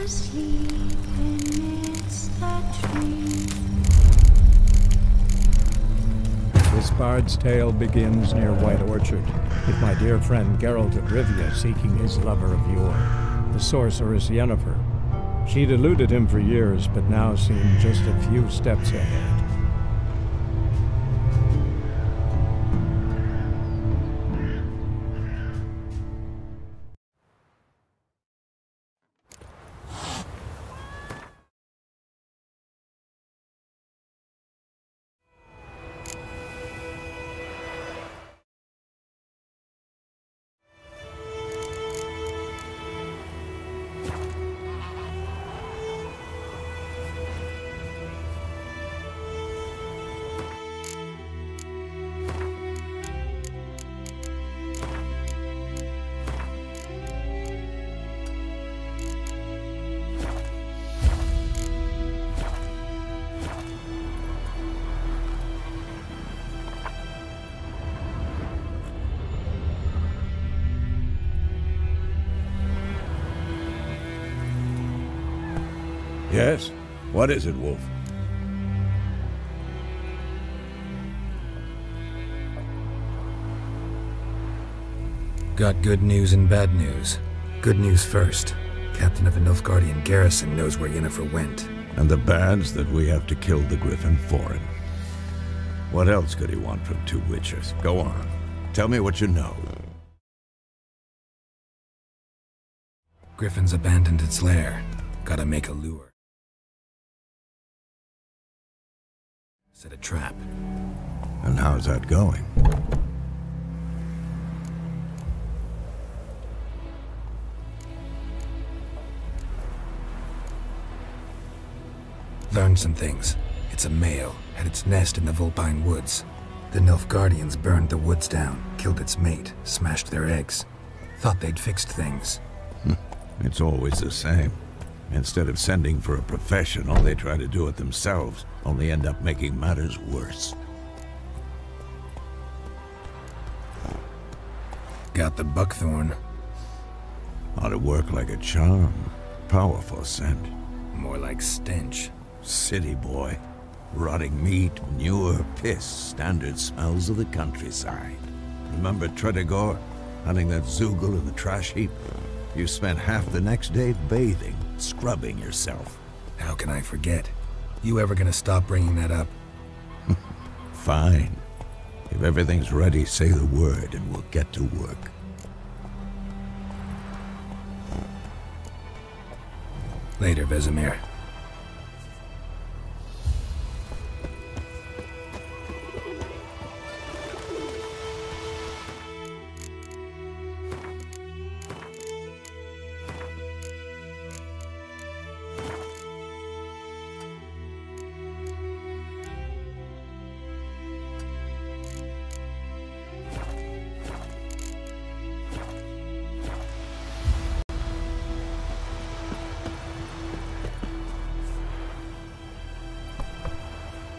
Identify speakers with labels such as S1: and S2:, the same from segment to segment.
S1: asleep amidst the trees.
S2: This bard's tale begins near White Orchard, with my dear friend Geralt of Rivia seeking his lover of yore, the sorceress Yennefer. She'd eluded him for years, but now seemed just a few steps ahead.
S3: Yes? What is it, Wolf?
S4: Got good news and bad news. Good news first. Captain of the Nilfgaardian garrison knows where Yennefer went.
S3: And the bad's that we have to kill the Griffin for him. What else could he want from two witches? Go on. Tell me what you know.
S4: Griffin's abandoned its lair. Gotta make a lure. Set a trap.
S3: And how's that going?
S4: Learned some things. It's a male, had its nest in the Vulpine Woods. The Nilfgaardians burned the woods down, killed its mate, smashed their eggs. Thought they'd fixed things.
S3: It's always the same. Instead of sending for a professional, they try to do it themselves, only end up making matters worse.
S4: Got the buckthorn.
S3: Ought to work like a charm. Powerful scent.
S4: More like stench.
S3: City boy. Rotting meat, manure, piss, standard smells of the countryside. Remember Tredegor? Hunting that Zoogle in the trash heap? You spent half the next day bathing, scrubbing yourself.
S4: How can I forget? You ever gonna stop bringing that up?
S3: Fine. If everything's ready, say the word and we'll get to work.
S4: Later, Vesemir.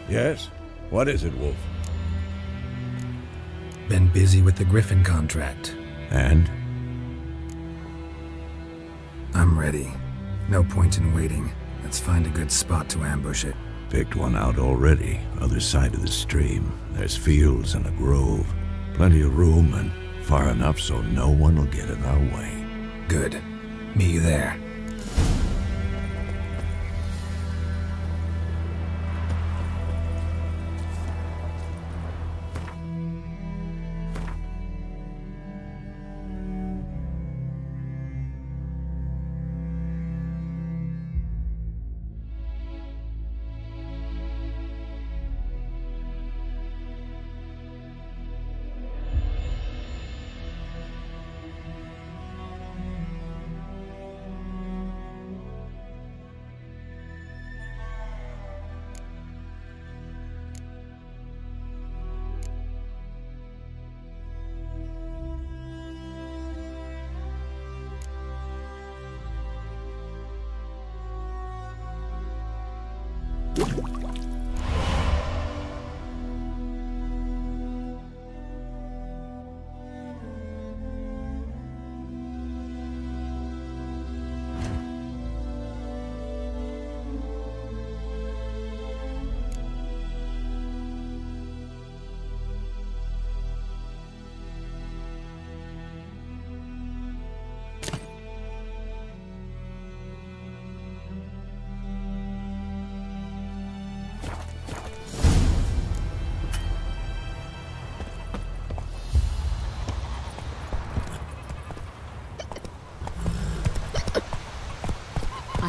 S3: Yes? What is it, Wolf?
S4: Been busy with the Griffin contract.
S3: And?
S4: I'm ready. No point in waiting. Let's find a good spot to ambush it.
S3: Picked one out already, other side of the stream. There's fields and a grove. Plenty of room and far enough so no one will get in our way.
S4: Good. Meet you there.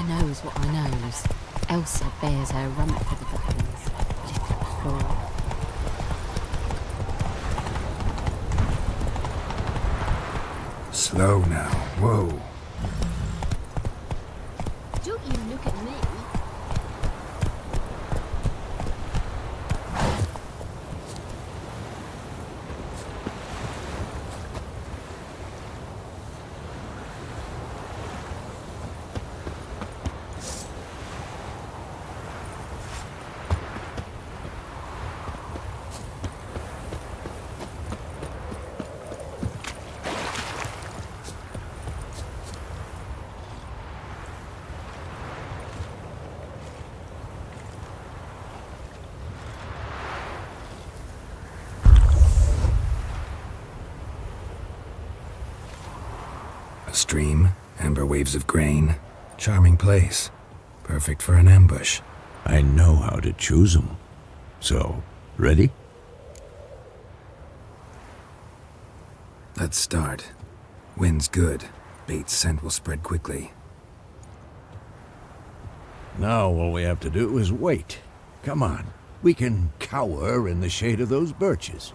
S5: I knows what I knows. Elsa bears her rump for the bookings. Little whore.
S4: Slow now. Whoa.
S6: Don't you look at me.
S4: A stream, amber waves of grain. Charming place. Perfect for an ambush.
S3: I know how to choose 'em. So, ready?
S4: Let's start. Wind's good. Bait's scent will spread quickly.
S3: Now all we have to do is wait. Come on. We can cower in the shade of those birches.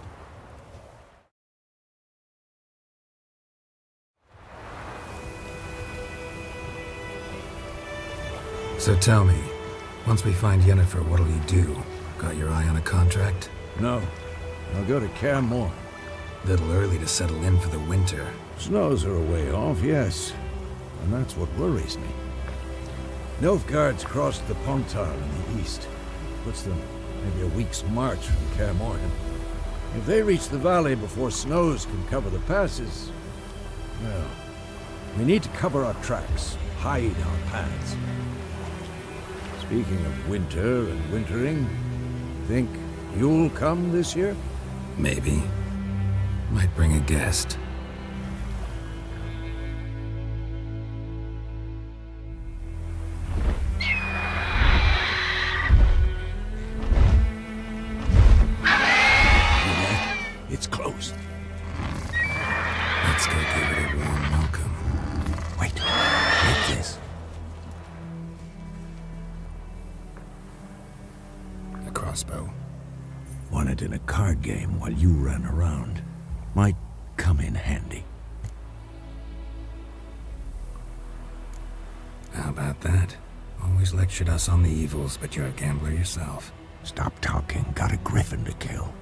S4: So tell me, once we find Yennefer, what'll you do? Got your eye on a contract?
S3: No. I'll go to Kaer Morhen.
S4: Little early to settle in for the winter.
S3: Snows are a way off, yes. And that's what worries me. Nilfgaard's crossed the Pontar in the east. Puts them maybe a week's march from Kaer Morhen. If they reach the valley before snows can cover the passes, well, we need to cover our tracks, hide our paths. Speaking of winter and wintering, think you'll come this year?
S4: Maybe. Might bring a guest.
S3: It's closed.
S4: Let's go give it a warm welcome.
S3: Wait, take this.
S4: A crossbow.
S3: Won it in a card game while you ran around. Might come in handy.
S4: How about that? Always lectured us on the evils, but you're a gambler yourself.
S3: Stop talking. Got a griffin to kill.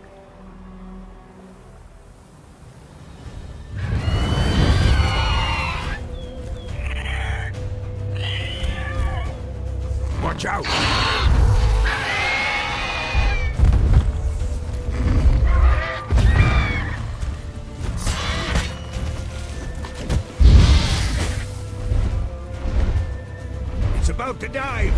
S3: Watch out! It's about to dive!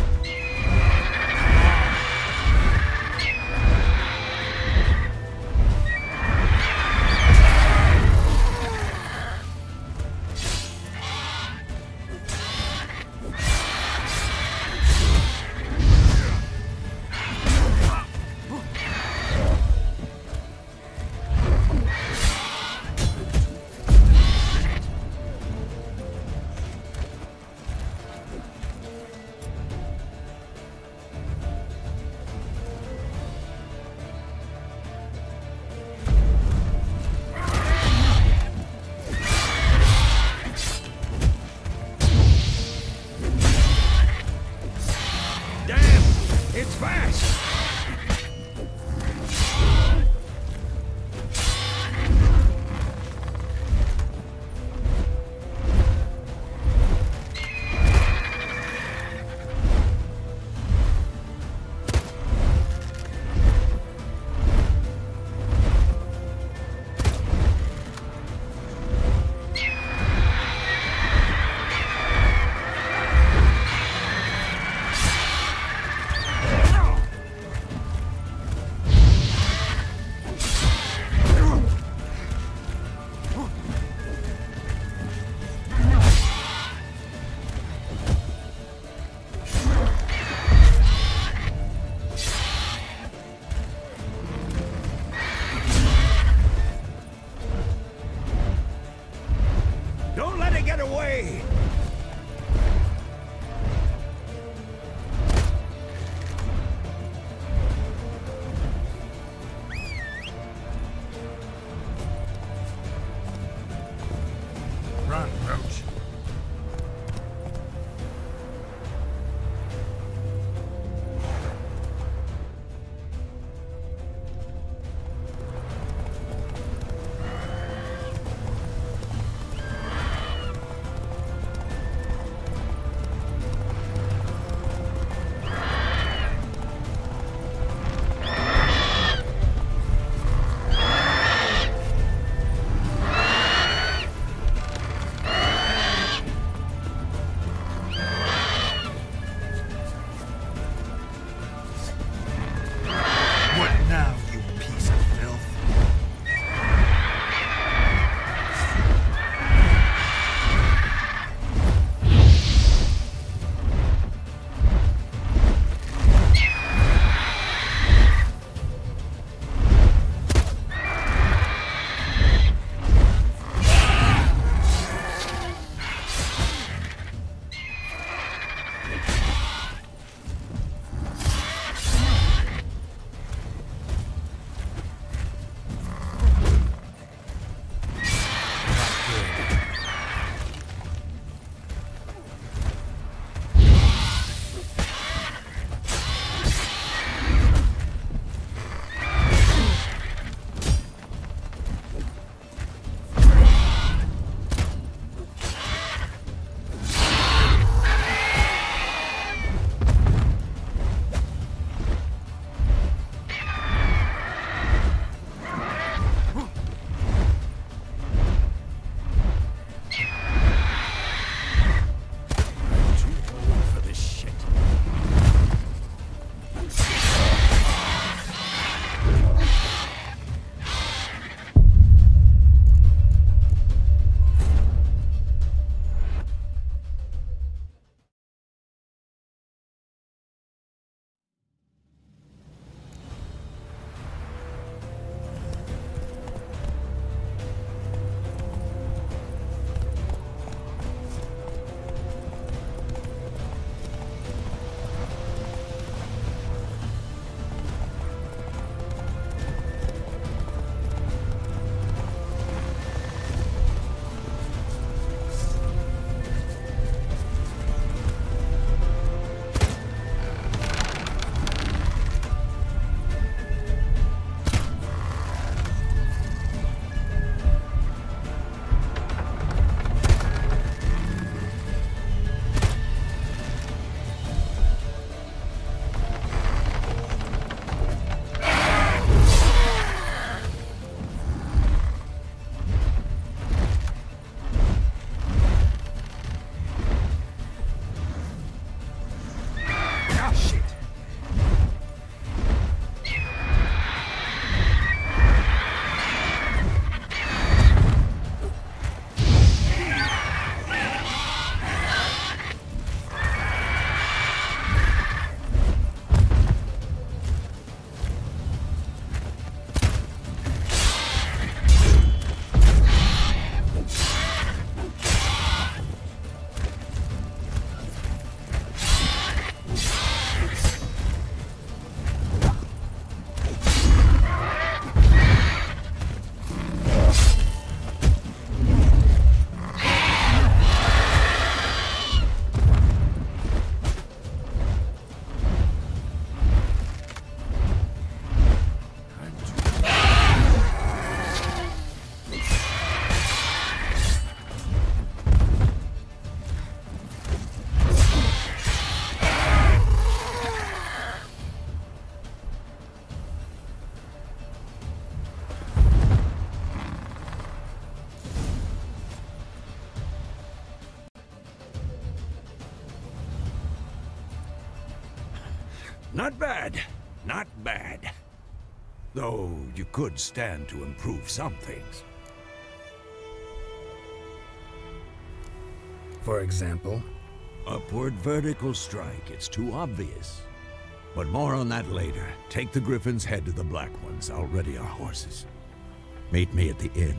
S3: Not bad. Not bad. Though you could stand to improve some things.
S4: For example?
S3: Upward vertical strike. It's too obvious. But more on that later. Take the Griffin's head to the Black Ones. I'll ready our horses. Meet me at the inn.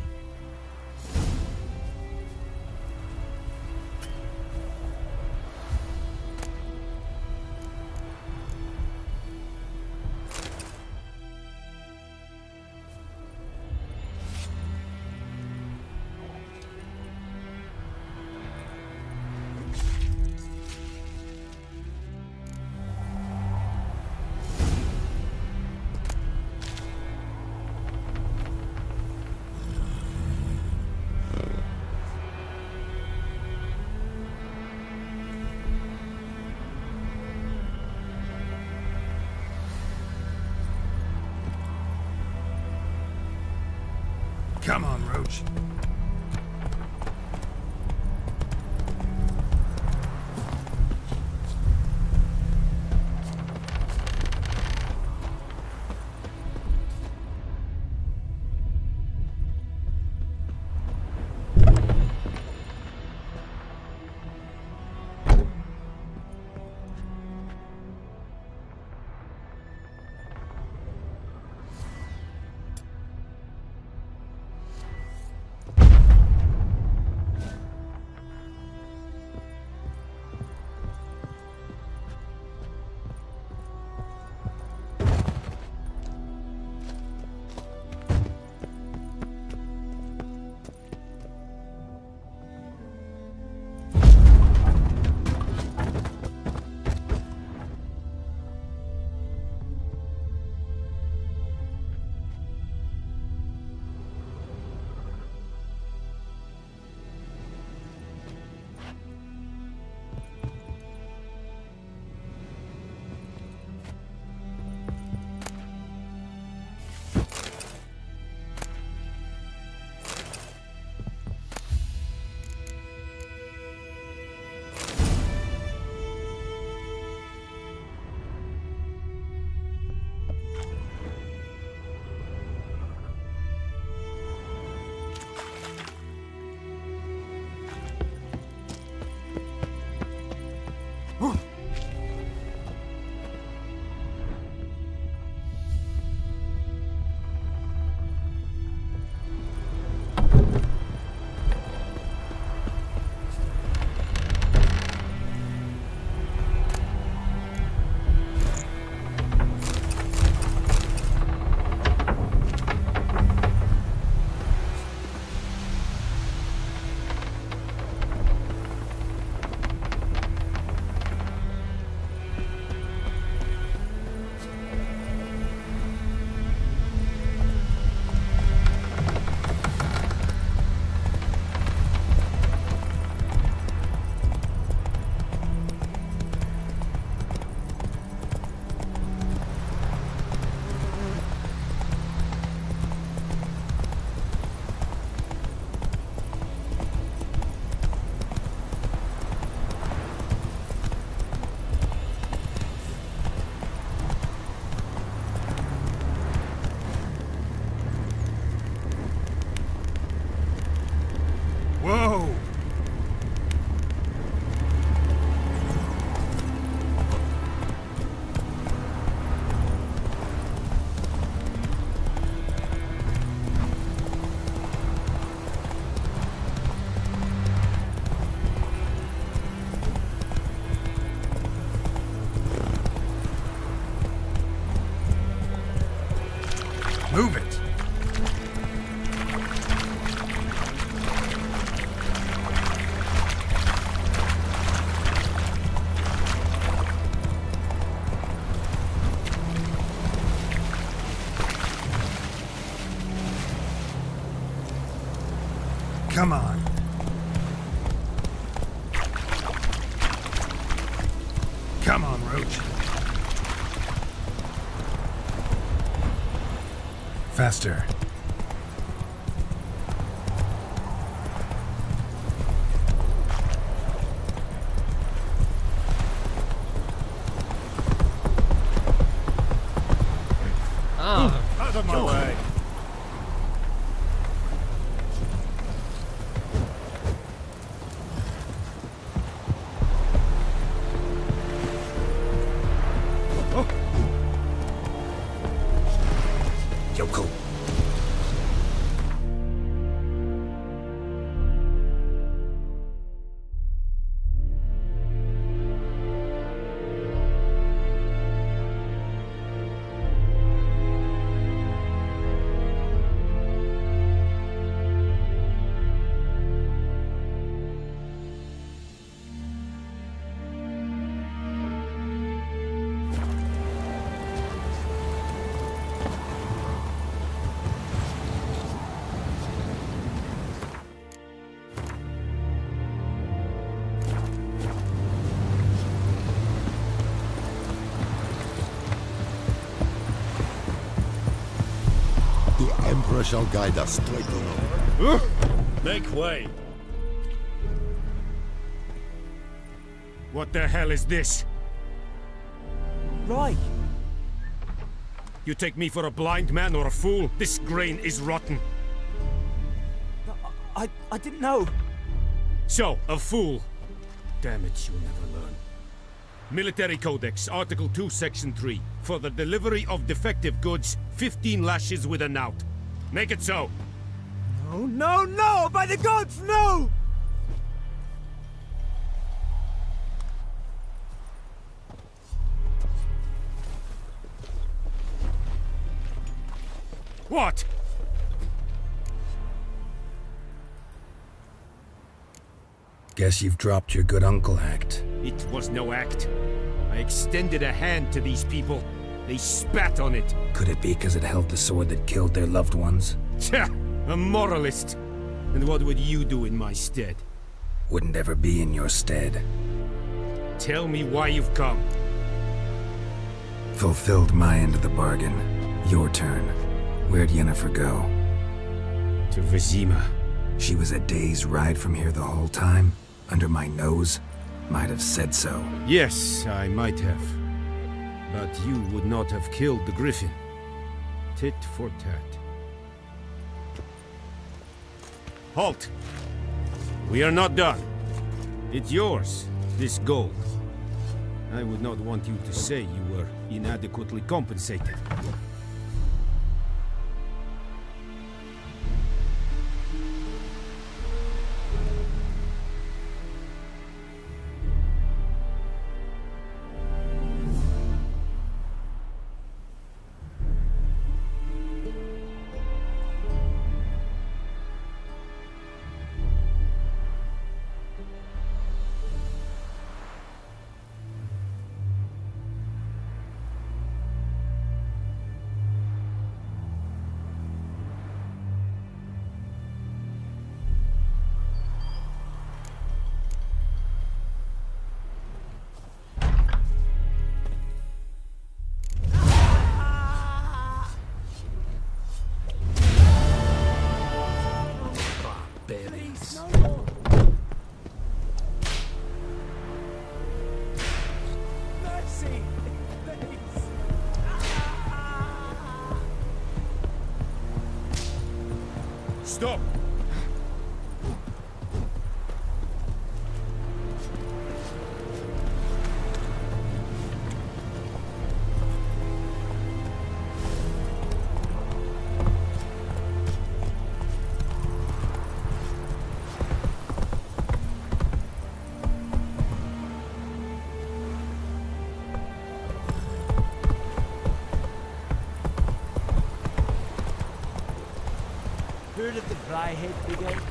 S4: Come on, Roach. Move it! Come on. Come on, Roach. Faster.
S7: my way.
S4: Yoko.
S8: The Emperor shall guide us straight on.
S7: Make way. What the hell is this?
S9: Right.
S7: You take me for a blind man or a fool? This grain is rotten.
S9: I didn't know.
S7: So, a fool. Damn it, you'll never learn. Military Codex, Article 2, Section 3. For the delivery of defective goods, 15 lashes with a knout. Make it so.
S9: No, no, no! By the gods, no!
S7: What?
S4: Guess you've dropped your good uncle act.
S7: It was no act. I extended a hand to these people. They spat on it.
S4: Could it be because it held the sword that killed their loved ones?
S7: Tja, a moralist. And what would you do in my stead?
S4: Wouldn't ever be in your stead.
S7: Tell me why you've come.
S4: Fulfilled my end of the bargain. Your turn. Where'd Yennefer go?
S7: To Vizima.
S4: She was a day's ride from here the whole time? Under my nose? Might have said so.
S7: Yes, I might have. But you would not have killed the Griffin. Tit for tat. Halt! We are not done. It's yours, this gold. I would not want you to say you were inadequately compensated. Stop!
S9: Heard of the Dryhead Brigade?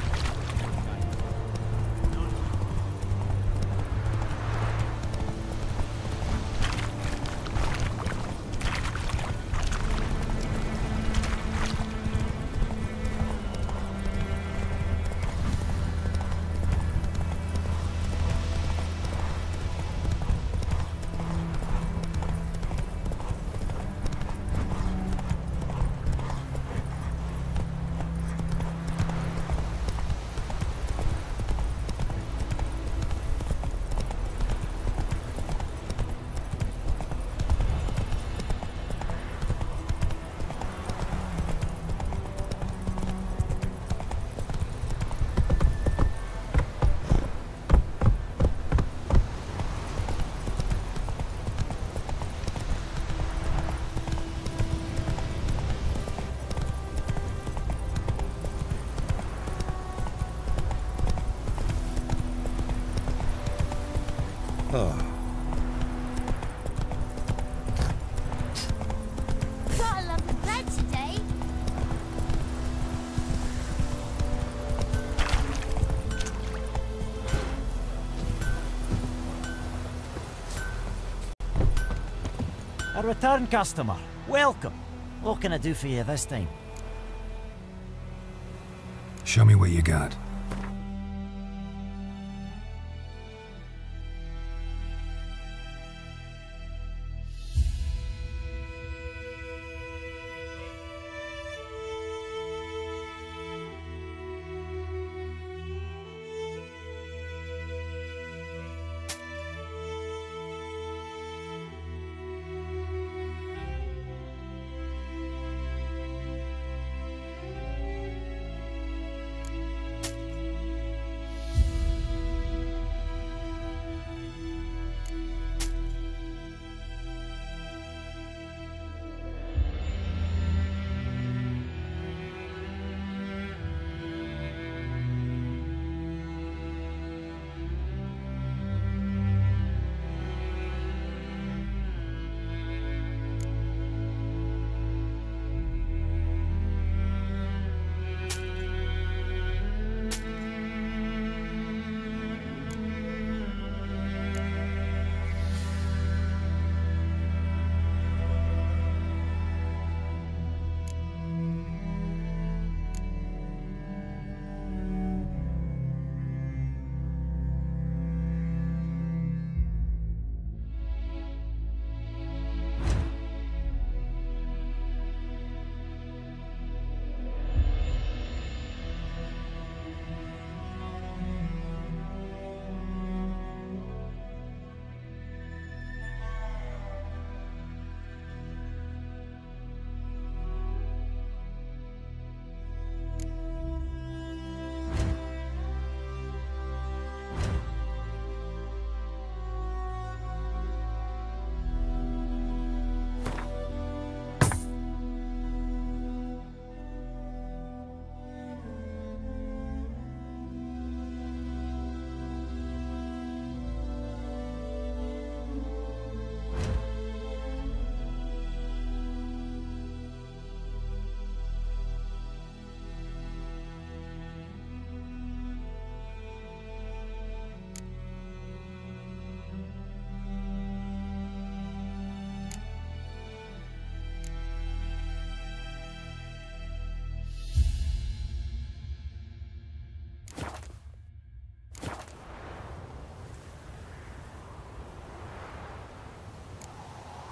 S6: Got a lovely bed today.
S9: A return customer. Welcome. What can I do for you this time?
S4: Show me what you got.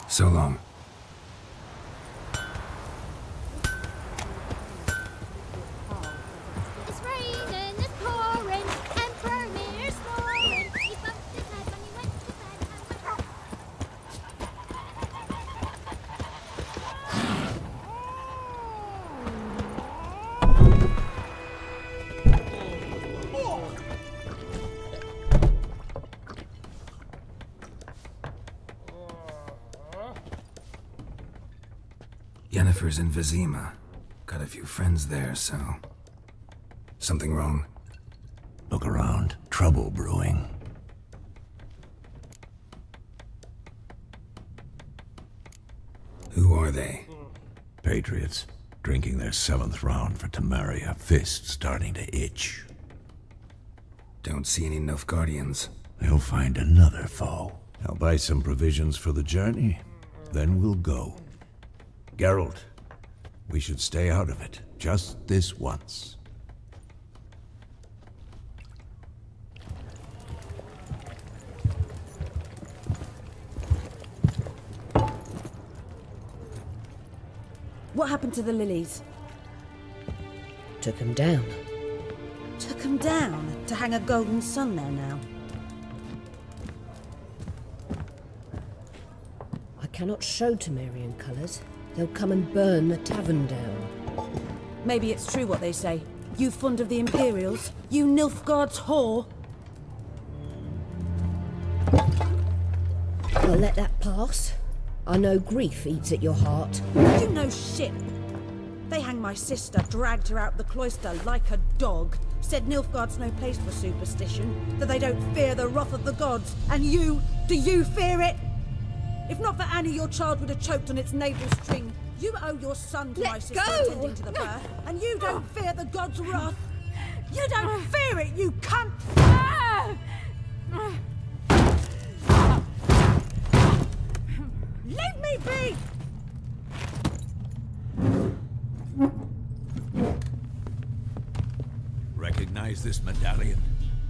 S4: So long.
S6: It's raining, it's pouring, Emperor Mirror's snoring. He bumped his head when he went to bed
S4: Yennefer's in Vizima. Got a few friends there, so... Something wrong?
S3: Look around. Trouble brewing.
S4: Who are they?
S3: Patriots. Drinking their 7th round for Temeria. Fist starting to itch.
S4: Don't see any Nilfgaardians.
S3: They'll find another foe. I'll buy some provisions for the journey. Then we'll go. Geralt, we should stay out of it. Just this once.
S10: What happened to the lilies?
S11: Took them down.
S10: Took them down? To hang a golden sun there now?
S11: I cannot show Temerian colours. They'll come and burn the tavern down.
S10: Maybe it's true what they say. You fond of the Imperials? You Nilfgaard's whore?
S11: I'll let that pass. I know grief eats at your heart.
S10: You know shit. They hanged my sister, dragged her out the cloister like a dog, said Nilfgaard's no place for superstition, that they don't fear the wrath of the gods. And you, do you fear it? If not for Annie, your child would have choked on its navel string. You owe your son to my sister attending to the birth, and you don't fear the gods' wrath. You don't fear it, you cunt! Leave me be!
S3: Recognize this medallion?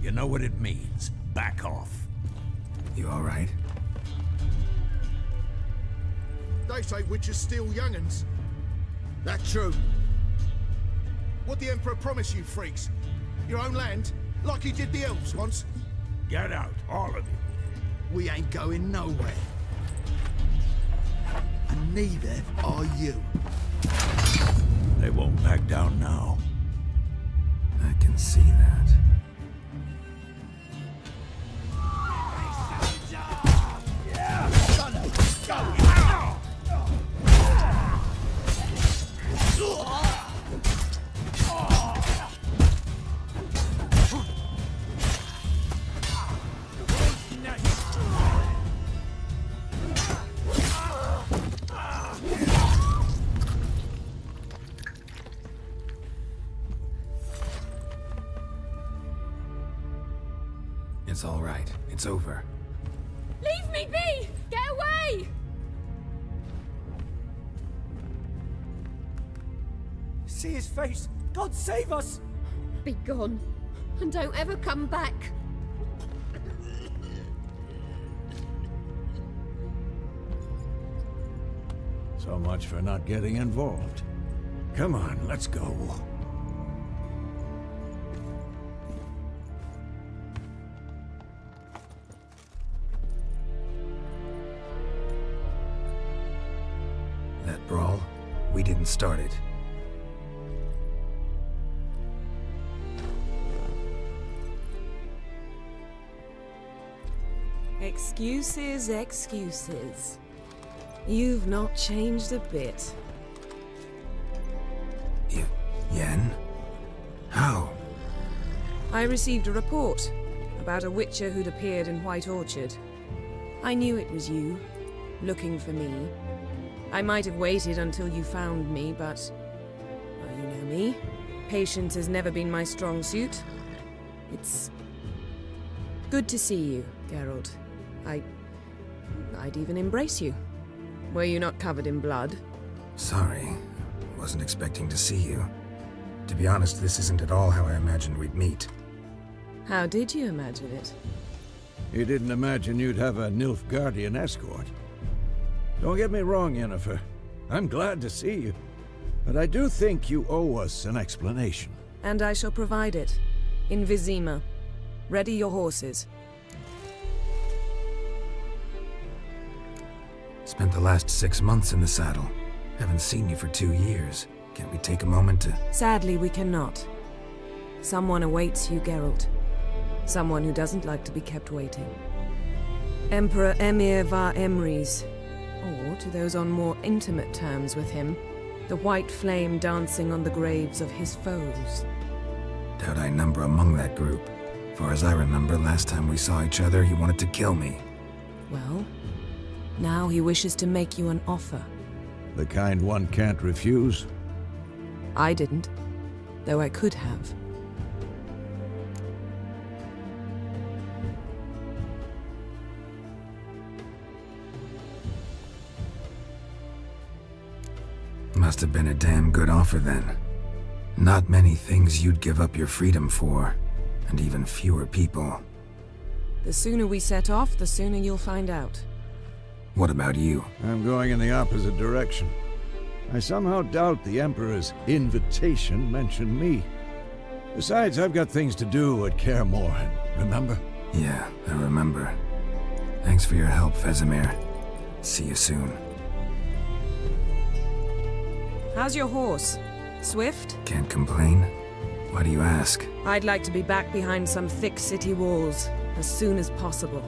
S3: You know what it means. Back off.
S4: You all right?
S8: They say witches steal young'uns. That true? What the Emperor promised you freaks? Your own land? Like he did the elves once?
S3: Get out, all of you.
S8: We ain't going nowhere. And neither are you.
S3: They won't back down now.
S4: I can see that. It's all right. It's over.
S6: Leave me be! Get away!
S9: See his face! God save us!
S6: Be gone. And don't ever come back.
S3: So much for not getting involved. Come on, let's go.
S4: That brawl, we didn't start it.
S12: Excuses, excuses. You've not changed a bit.
S4: Yen? How?
S12: I received a report about a witcher who'd appeared in White Orchard. I knew it was you, looking for me. I might have waited until you found me, but... well, you know me. Patience has never been my strong suit. It's... good to see you, Geralt. I'd even embrace you. Were you not covered in blood?
S4: Sorry. Wasn't expecting to see you. To be honest, this isn't at all how I imagined we'd meet.
S12: How did you imagine it?
S3: You didn't imagine you'd have a Nilfgaardian escort. Don't get me wrong, Yennefer. I'm glad to see you. But I do think you owe us an explanation.
S12: And I shall provide it. In Vizima. Ready your horses.
S4: Spent the last 6 months in the saddle. Haven't seen you for 2 years. Can't we take a moment to...
S12: Sadly, we cannot. Someone awaits you, Geralt. Someone who doesn't like to be kept waiting. Emperor Emhyr var Emreis. Or, to those on more intimate terms with him, the white flame dancing on the graves of his foes.
S4: Doubt I number among that group. Far as I remember, last time we saw each other, he wanted to kill me.
S12: Well, now he wishes to make you an offer.
S3: The kind one can't refuse?
S12: I didn't, though I could have.
S4: Must have been a damn good offer then. Not many things you'd give up your freedom for, and even fewer people.
S12: The sooner we set off, the sooner you'll find out.
S4: What about you?
S3: I'm going in the opposite direction. I somehow doubt the Emperor's invitation mentioned me. Besides, I've got things to do at Kaer Morhen, remember?
S4: Yeah, I remember. Thanks for your help, Vesemir. See you soon.
S12: How's your horse? Swift?
S4: Can't complain. Why do you ask?
S12: I'd like to be back behind some thick city walls as soon as possible.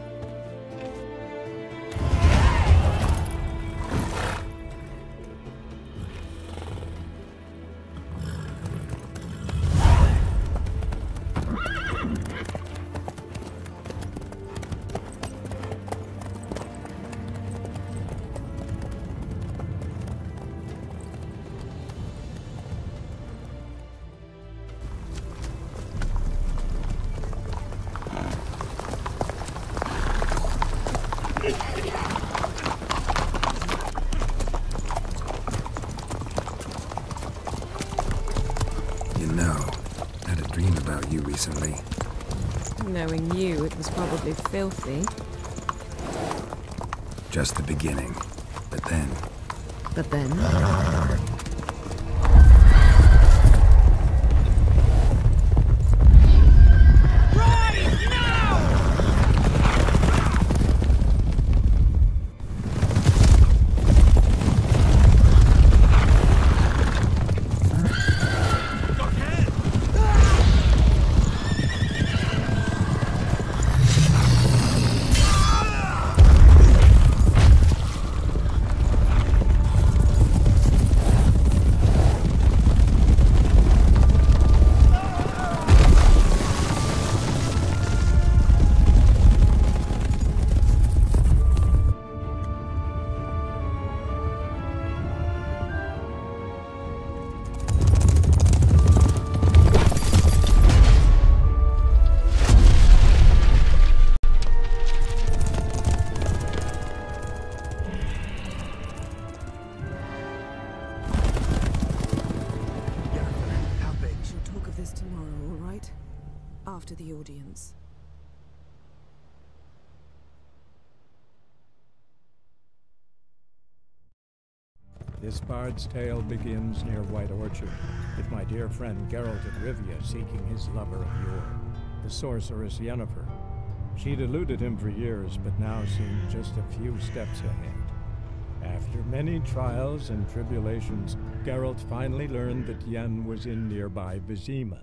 S4: You know, I had a dream about you recently.
S12: Knowing you, it was probably filthy.
S4: Just the beginning. But then...
S12: But then? After the audience.
S2: This bard's tale begins near White Orchard, with my dear friend Geralt of Rivia seeking his lover of yore, the sorceress Yennefer. She'd eluded him for years, but now seemed just a few steps ahead. After many trials and tribulations, Geralt finally learned that Yen was in nearby Vizima.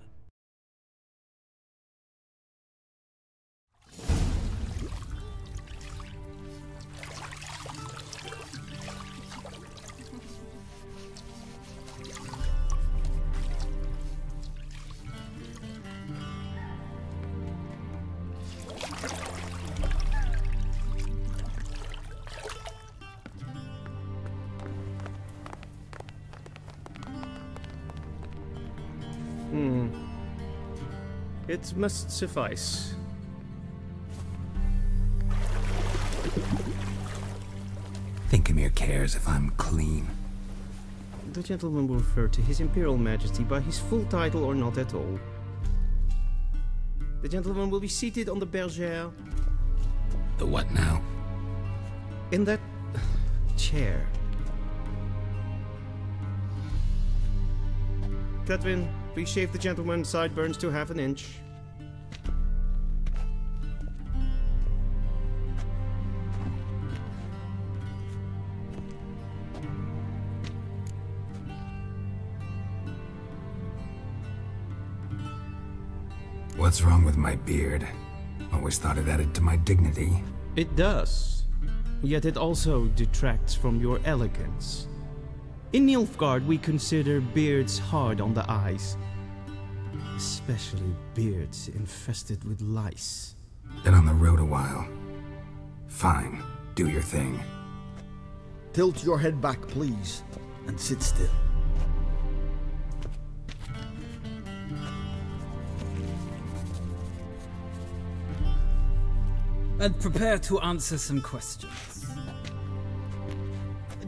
S13: It must suffice.
S4: Thinkamir cares if I'm clean.
S13: The gentleman will refer to His Imperial Majesty by his full title or not at all. The gentleman will be seated on the bergère.
S4: The what now?
S13: In that chair. Cletwin, please shave the gentleman's sideburns to half an inch.
S4: What's wrong with my beard? Always thought it added to my dignity.
S13: It does. Yet it also detracts from your elegance. In Nilfgaard, we consider beards hard on the eyes. Especially beards infested with lice.
S4: Been on the road a while. Fine, do your thing.
S8: Tilt your head back, please, and sit still.
S14: And prepare to answer some questions.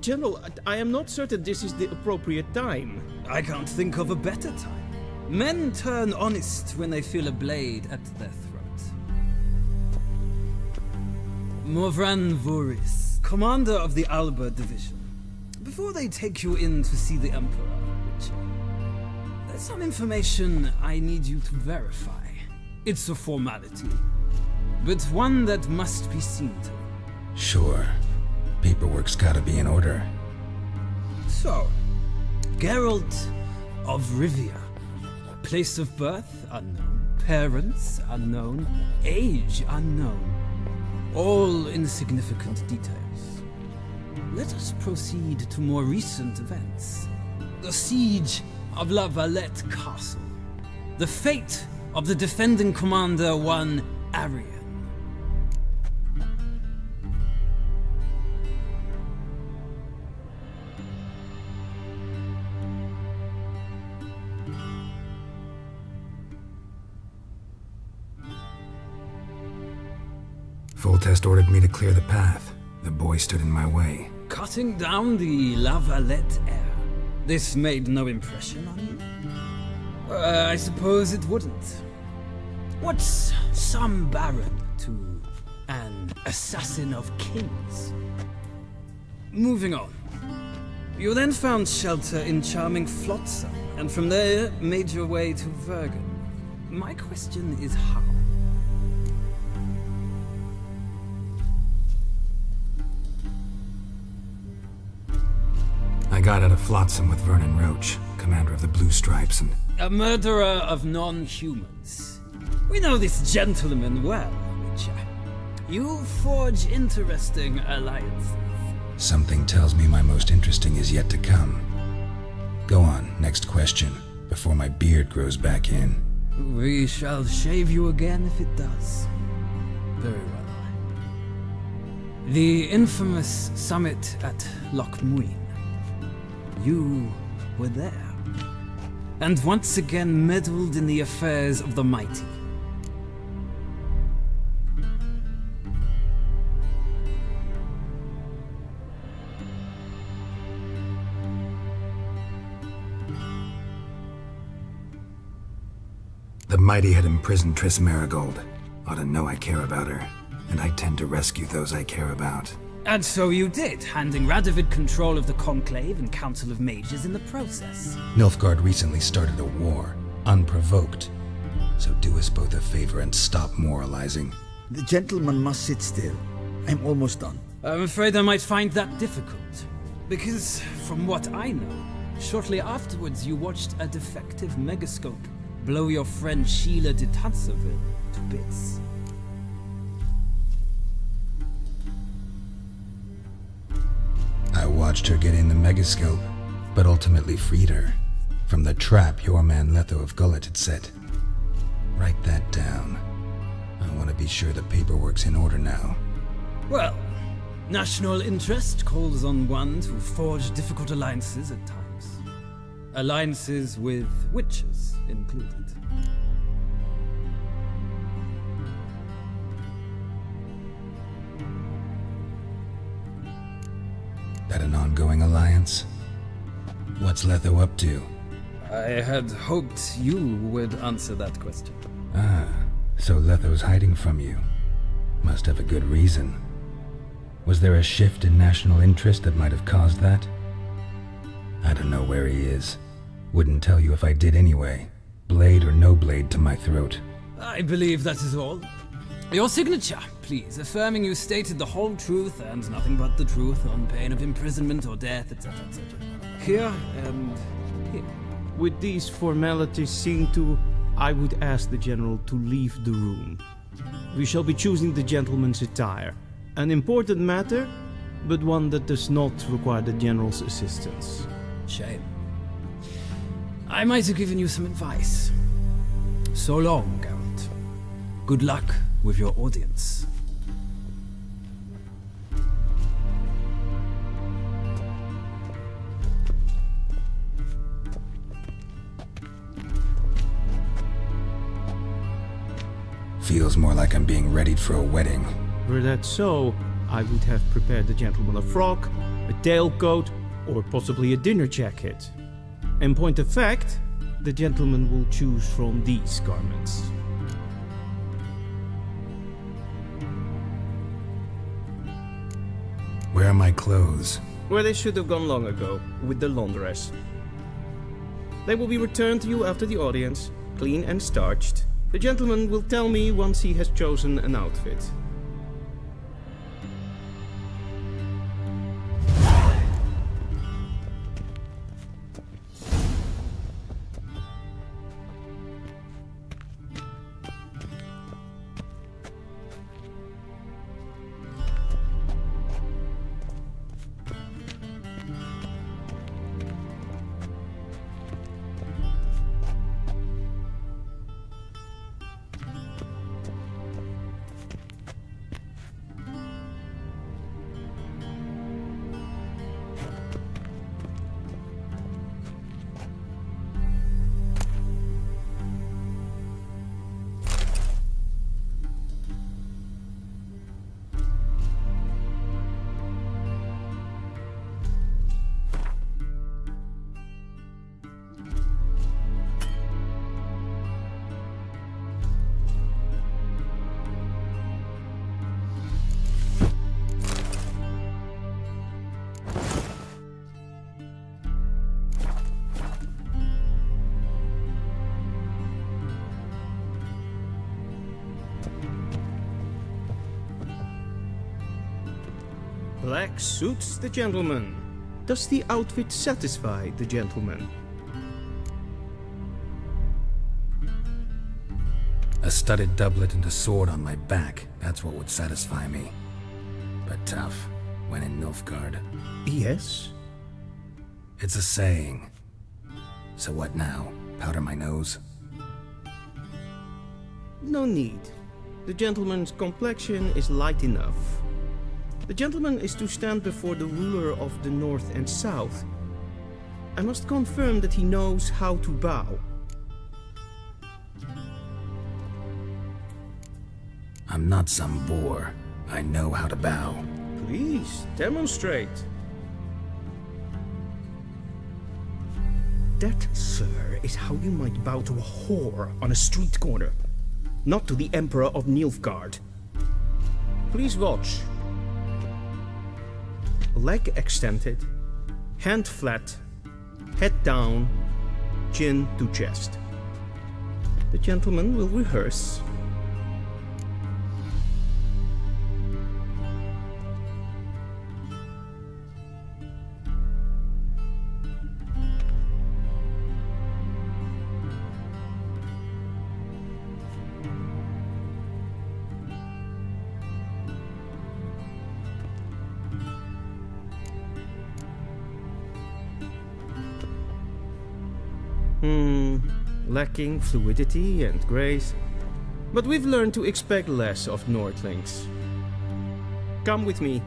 S13: General, I am not certain this is the appropriate time.
S14: I can't think of a better time. Men turn honest when they feel a blade at their throat. Morvran Voorhis, commander of the Alba Division. Before they take you in to see the Emperor, there's some information I need you to verify. It's a formality, but one that must be seen to.
S4: Sure. Paperwork's gotta be in order.
S14: So, Geralt of Rivia. Place of birth unknown. Parents unknown. Age unknown. All insignificant details. Let us proceed to more recent events. The siege of La Valette Castle. The fate of the defending commander, one Arian.
S4: Foltest ordered me to clear the path. The boy stood in my way.
S14: Cutting down the La Valette heir. This made no impression on you? I suppose it wouldn't. What's some baron to an assassin of kings? Moving on. You then found shelter in charming Flotsam, and from there made your way to Vergen. My question is how?
S4: I got out of Flotsam with Vernon Roach, commander of the Blue Stripes, and...
S14: A murderer of non-humans. We know this gentleman well, Witcher. You forge interesting alliances.
S4: Something tells me my most interesting is yet to come. Go on, next question, before my beard grows back in.
S14: We shall shave you again if it does. Very well. The infamous summit at Loch Muin. You were there, and once again meddled in the affairs of the mighty.
S4: The mighty had imprisoned Triss Merigold. Ought to know I care about her, and I tend to rescue those I care about.
S14: And so you did, handing Radovid control of the Conclave and Council of Mages in the process.
S4: Nilfgaard recently started a war, unprovoked. So do us both a favor and stop moralizing.
S15: The gentleman must sit still. I'm almost done.
S14: I'm afraid I might find that difficult. Because, from what I know, shortly afterwards you watched a defective megascope blow your friend Sheila de Tanserville to bits.
S4: I watched her get in the megascope, but ultimately freed her from the trap your man Letho of Gullet had set. Write that down. I want to be sure the paperwork's in order now.
S14: Well, national interest calls on one to forge difficult alliances at times. Alliances with witches included.
S4: That an ongoing alliance? What's Letho up to?
S14: I had hoped you would answer that question.
S4: Ah, so Letho's hiding from you. Must have a good reason. Was there a shift in national interest that might have caused that? I don't know where he is. Wouldn't tell you if I did anyway. Blade or no blade to my throat.
S14: I believe that is all. Your signature, please, affirming you stated the whole truth and nothing but the truth on pain of imprisonment or death, etc., etc. Here and here.
S13: With these formalities seen to, I would ask the General to leave the room. We shall be choosing the gentleman's attire. An important matter, but one that does not require the General's assistance.
S14: Shame. I might have given you some advice. So long, Geralt. Good luck with your audience.
S4: Feels more like I'm being readied for a wedding.
S13: Were that so, I would have prepared the gentleman a frock, a tailcoat, or possibly a dinner jacket. In point of fact, the gentleman will choose from these garments.
S4: Where are my clothes?
S13: Where they should have gone long ago, with the laundress. They will be returned to you after the audience, clean and starched. The gentleman will tell me once he has chosen an outfit. Black suits the gentleman. Does the outfit satisfy the gentleman?
S4: A studded doublet and a sword on my back, that's what would satisfy me. But tough, when in Nilfgaard.
S13: Yes?
S4: It's a saying. So what now? Powder my nose?
S13: No need. The gentleman's complexion is light enough. The gentleman is to stand before the ruler of the North and South. I must confirm that he knows how to bow.
S4: I'm not some boor. I know how to bow.
S13: Please, demonstrate. That, sir, is how you might bow to a whore on a street corner, not to the Emperor of Nilfgaard. Please watch. Leg extended, hand flat, head down, chin to chest. The gentleman will rehearse. Lacking fluidity and grace, but we've learned to expect less of Nordlings. Come with me.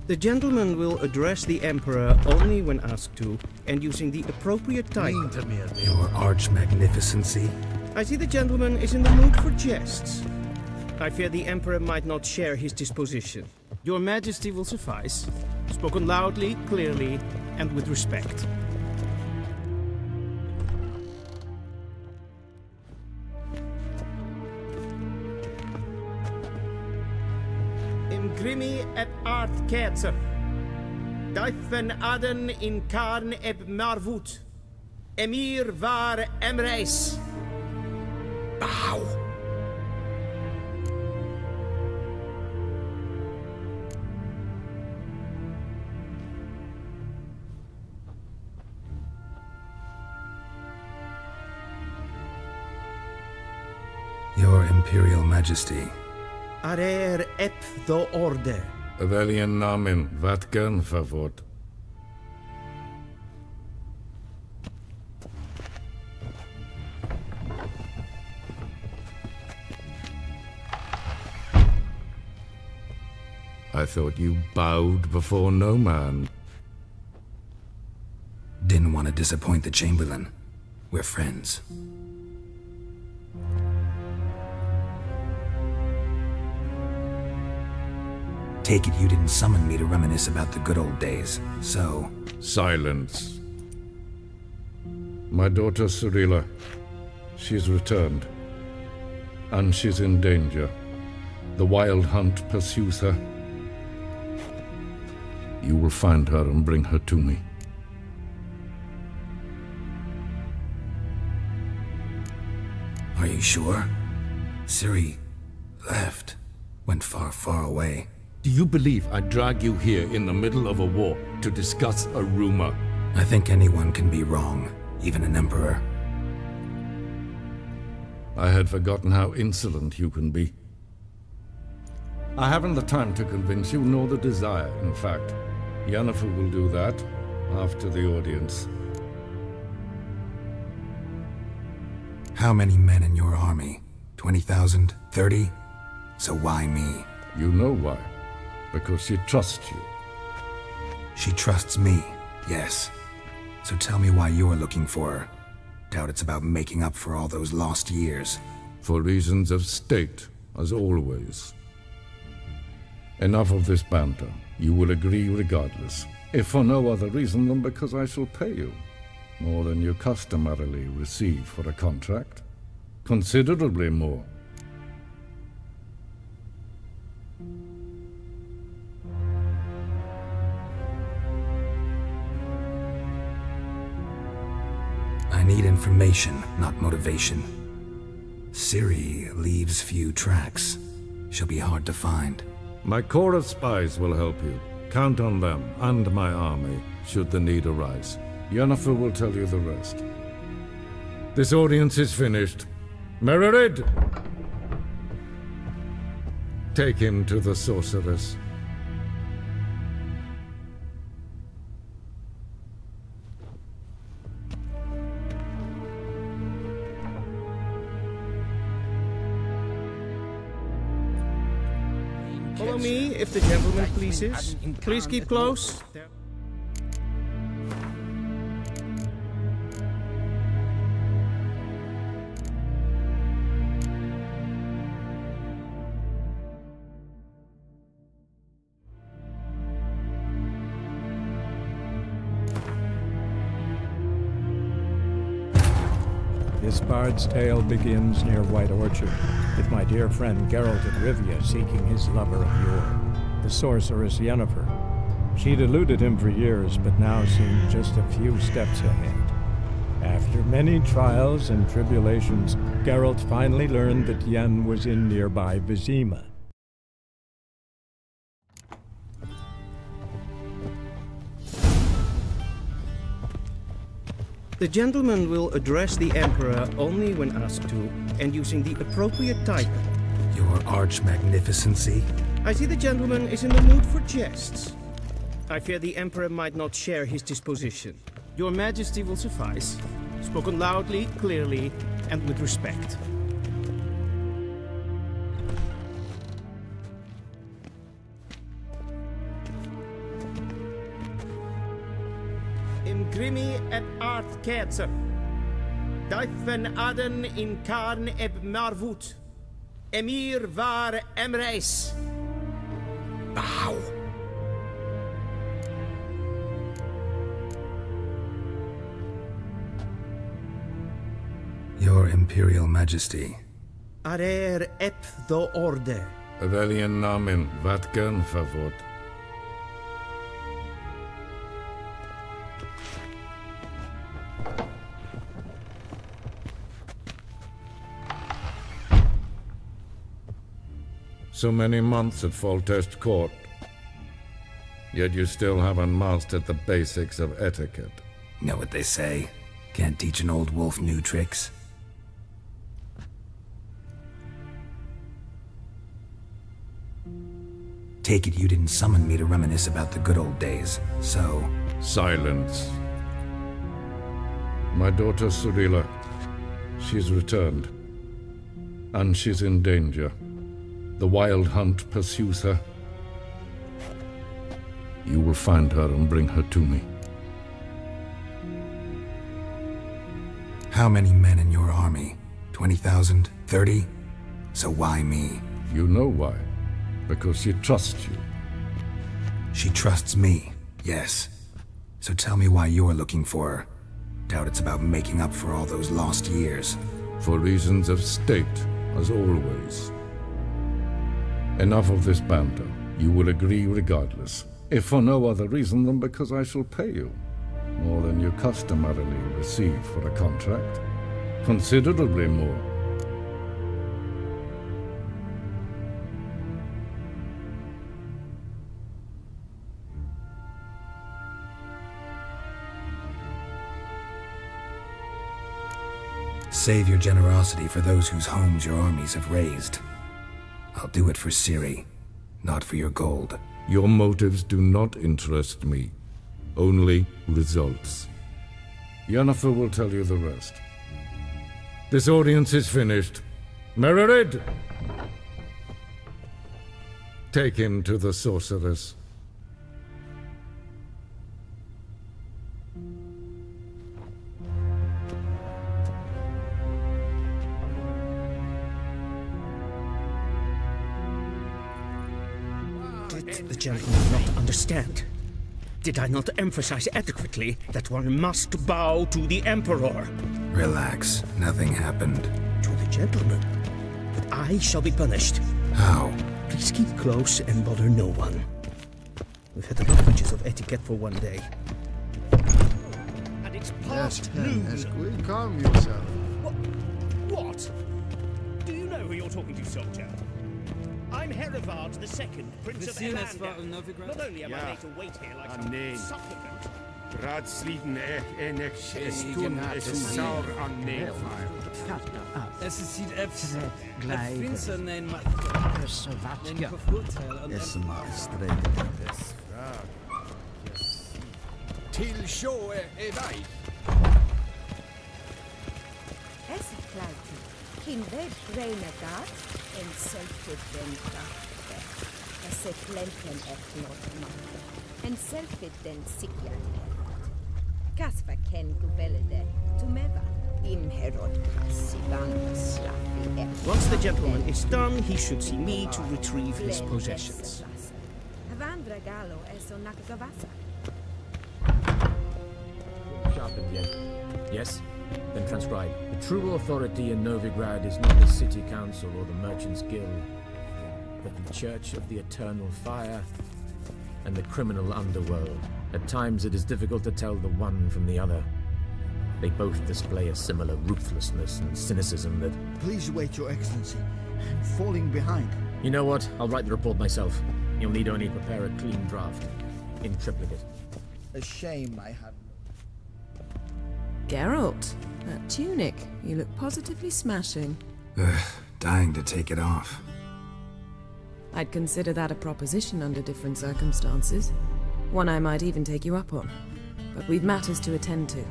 S13: The gentleman will address the Emperor only when asked to, and using the appropriate title.
S4: Your arch-magnificency.
S13: I see the gentleman is in the mood for jests. I fear the Emperor might not share his disposition. Your Majesty will suffice. Spoken loudly, clearly, and with respect. Imgrimi et art ketzer. Duifen aden in karn eb marvut. Emir var emreis. Bow.
S4: Your Imperial Majesty.
S13: Arer ep do orde.
S16: Welchen Namen, wat gern verwort? I thought you bowed before no man.
S4: Didn't want to disappoint the Chamberlain. We're friends. Take it you didn't summon me to reminisce about the good old days, so...
S16: Silence. My daughter Cirilla, she's returned. And she's in danger. The Wild Hunt pursues her. You will find her and bring her to me.
S4: Are you sure? Ciri left. Went far, far away.
S16: Do you believe I'd drag you here in the middle of a war to discuss a rumor?
S4: I think anyone can be wrong, even an emperor.
S16: I had forgotten how insolent you can be. I haven't the time to convince you, nor the desire, in fact. Yennefer will do that after the audience.
S4: How many men in your army? 20,000? 30? So why me?
S16: You know why. Because she trusts you.
S4: She trusts me, yes. So tell me why you're looking for her. Doubt it's about making up for all those lost years.
S16: For reasons of state, as always. Enough of this banter. You will agree regardless. If for no other reason than because I shall pay you. More than you customarily receive for a contract. Considerably more.
S4: I need information, not motivation. Ciri leaves few tracks. She'll be hard to find.
S16: My corps of spies will help you. Count on them and my army, should the need arise. Yennefer will tell you the rest. This audience is finished. Mererid! Take him to the sorceress.
S13: Follow me, if the gentleman pleases. Please keep close.
S2: This bard's tale begins near White Orchard, with my dear friend Geralt of Rivia seeking his lover of yore, the sorceress Yennefer. She'd eluded him for years, but now seemed just a few steps ahead. After many trials and tribulations, Geralt finally learned that Yen was in nearby Vizima.
S13: The gentleman will address the Emperor only when asked to, and using the appropriate title.
S4: Your Arch-Magnificency?
S13: I see the gentleman is in the mood for jests. I fear the Emperor might not share his disposition. Your Majesty will suffice. Spoken loudly, clearly, and with respect. In grimi et art ketzer. Duifen aden in karn eb marvut. Emir var emreis. Bow.
S4: Your Imperial Majesty.
S13: Arer ep do orde.
S16: Veljen namen, vatgen favot. So many months at Foltest Court, yet you still haven't mastered the basics of etiquette.
S4: Know what they say? Can't teach an old wolf new tricks. Take it you didn't summon me to reminisce about the good old days, so...
S16: Silence. My daughter Cirilla, she's returned. And she's in danger. The Wild Hunt pursues her. You will find her and bring her to me.
S4: How many men in your army? 20,000? 30? So why me?
S16: You know why. Because she trusts you.
S4: She trusts me, yes. So tell me why you're looking for her. Doubt it's about making up for all those lost years.
S16: For reasons of state, as always. Enough of this banter. You will agree regardless. If for no other reason than because I shall pay you. More than you customarily receive for a contract. Considerably more.
S4: Save your generosity for those whose homes your armies have razed. I'll do it for Ciri, not for your gold.
S16: Your motives do not interest me. Only results. Yennefer will tell you the rest. This audience is finished. Mererid! Take him to the sorceress.
S13: Did the gentleman not understand? Did I not emphasize adequately that one must bow to the Emperor?
S4: Relax. Nothing happened.
S13: To the gentleman. But I shall be punished.
S4: How?
S13: Please keep close and bother no one. We've had enough breaches of etiquette for one day. And it's past noon.
S8: Esquire, calm yourself.
S13: What?
S17: know who you're talking to, soldier. I'm Herivard II, Prince of
S14: Vizier
S17: Elandel. Not only am I made to wait here like some
S7: nee.
S17: supplicant,
S7: Raadsleden enig is toen is saur aan neervaar.
S14: Es ziet even Prinsen nein maar
S15: Savatka.
S14: Es
S15: maar streden.
S18: Till sjå är väg.
S19: Es klauti. Kinved renegat en selfie den krafte. Es plenten ett nordmatte. En selfie den sikjan ett. Kasva ken guvelde. Tumeva. Imherod sivan slaffi ett.
S17: once the gentleman is done, he should see me to retrieve his possessions.
S19: Havandra galo eso nakagavasa.
S20: Sharpened yet? Yes? Then transcribe. The true authority in Novigrad is not the city council or the merchants' guild, but the Church of the Eternal Fire and the criminal underworld. At times it is difficult to tell the one from the other. They both display a similar ruthlessness and cynicism that...
S15: Please wait, Your Excellency. I'm falling behind.
S20: You know what? I'll write the report myself. You'll need only prepare a clean draft. In triplicate.
S15: A shame I have...
S12: Geralt, that tunic. You look positively smashing.
S4: Ugh, dying to take it off.
S12: I'd consider that a proposition under different circumstances. One I might even take you up on. But we've matters to attend to.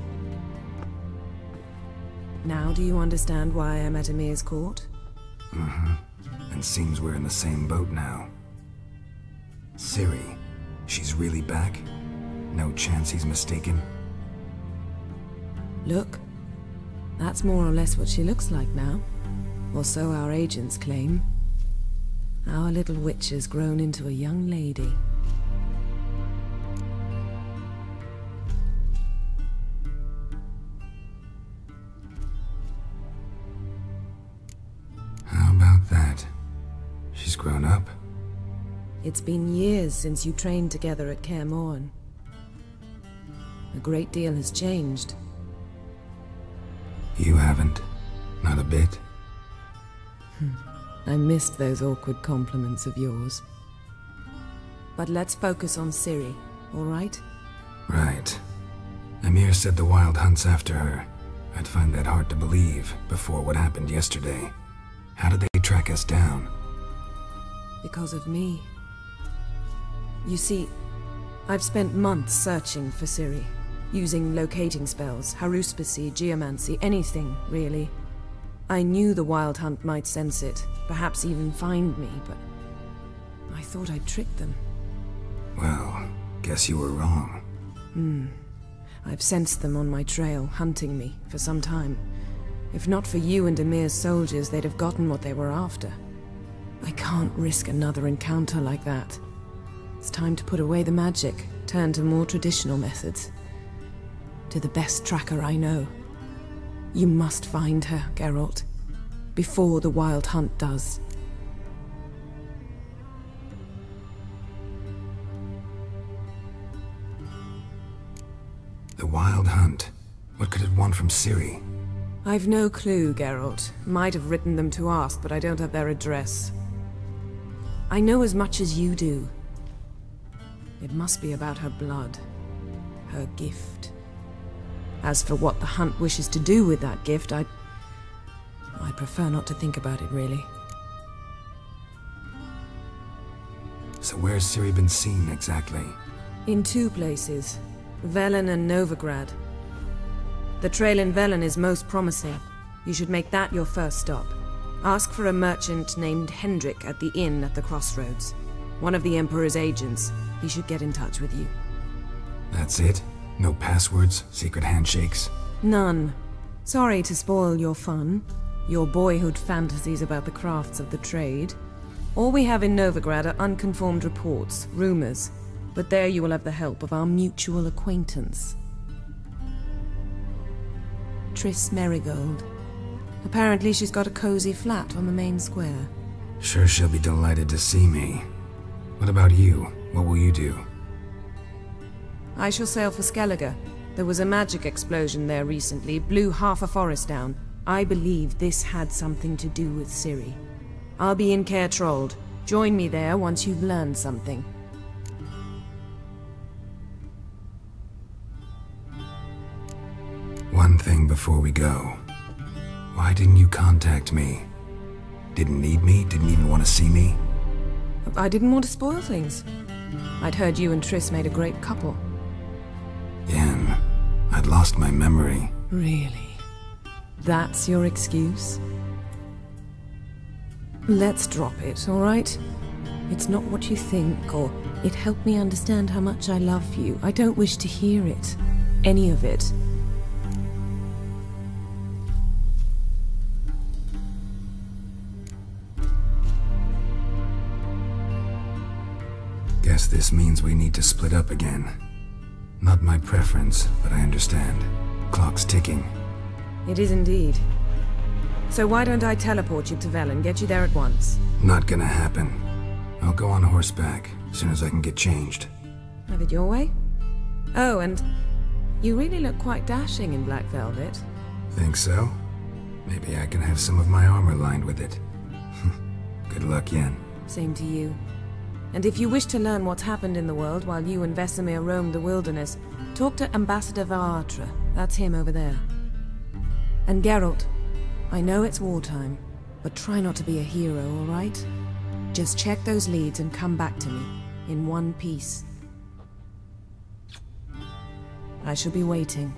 S12: Now do you understand why I'm at Emir's court?
S4: Mm-hmm. And seems we're in the same boat now. Ciri, she's really back? No chance he's mistaken?
S12: Look, that's more or less what she looks like now. Or so our agents claim. Our little witch has grown into a young lady.
S4: How about that? She's grown up?
S12: It's been years since you trained together at Kaer Morhen. A great deal has changed.
S4: You haven't. Not a bit.
S12: I missed those awkward compliments of yours. But let's focus on Ciri, all right?
S4: Right. Emir said the Wild Hunt's after her. I'd find that hard to believe before what happened yesterday. How did they track us down?
S12: Because of me. You see, I've spent months searching for Ciri, using locating spells, haruspicy, geomancy, anything, really. I knew the Wild Hunt might sense it, perhaps even find me, but I thought I'd tricked them.
S4: Well, guess you were wrong.
S12: I've sensed them on my trail, hunting me, for some time. If not for you and Emir's soldiers, they'd have gotten what they were after. I can't risk another encounter like that. It's time to put away the magic, turn to more traditional methods. To the best tracker I know. You must find her, Geralt. Before the Wild Hunt does.
S4: The Wild Hunt? What could it want from Ciri?
S12: I've no clue, Geralt. Might have written them to ask, but I don't have their address. I know as much as you do. It must be about her blood. Her gift. As for what the Hunt wishes to do with that gift, I prefer not to think about it, really.
S4: So where's Ciri been seen, exactly?
S12: In two places. Velen and Novigrad. The trail in Velen is most promising. You should make that your first stop. Ask for a merchant named Hendrik at the inn at the crossroads. One of the Emperor's agents. He should get in touch with you.
S4: That's it? No passwords? Secret handshakes?
S12: None. Sorry to spoil your fun. Your boyhood fantasies about the crafts of the trade. All we have in Novigrad are unconformed reports, rumors. But there you will have the help of our mutual acquaintance. Triss Merigold. Apparently she's got a cozy flat on the main square.
S4: Sure she'll be delighted to see me. What about you? What will you do?
S12: I shall sail for Skellige. There was a magic explosion there recently, blew half a forest down. I believe this had something to do with Ciri. I'll be in Caer Trolde. Join me there once you've learned something.
S4: One thing before we go. Why didn't you contact me? Didn't need me? Didn't even want to see me?
S12: I didn't want to spoil things. I'd heard you and Triss made a great couple.
S4: Yen, I'd lost my memory.
S12: Really? That's your excuse? Let's drop it, all right? It's not what you think, or it helped me understand how much I love you. I don't wish to hear it. Any of it.
S4: Guess this means we need to split up again. Not my preference, but I understand. Clock's ticking.
S12: It is indeed. So why don't I teleport you to Velen, get you there at once?
S4: Not gonna happen. I'll go on horseback, as soon as I can get changed.
S12: Have it your way? Oh, and you really look quite dashing in black velvet.
S4: Think so? Maybe I can have some of my armor lined with it. Good luck, Yen.
S12: Same to you. And if you wish to learn what's happened in the world while you and Vesemir roamed the wilderness, talk to Ambassador Varatra. That's him over there. And Geralt, I know it's wartime, but try not to be a hero, all right? Just check those leads and come back to me, in one piece. I shall be waiting.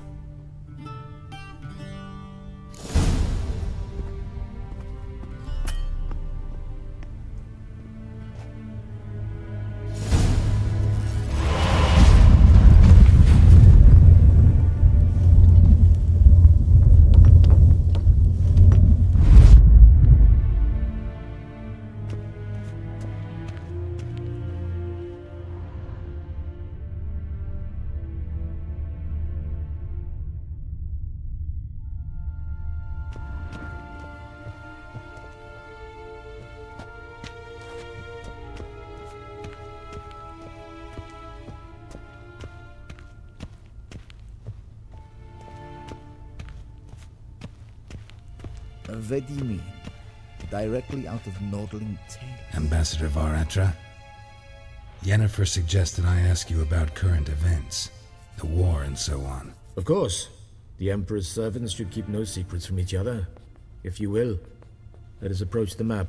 S15: What do you mean? Directly out of Nordling Tales?
S4: Ambassador Varatra? Yennefer suggested I ask you about current events, the war and so on.
S20: Of course. The Emperor's servants should keep no secrets from each other. If you will, let us approach the map.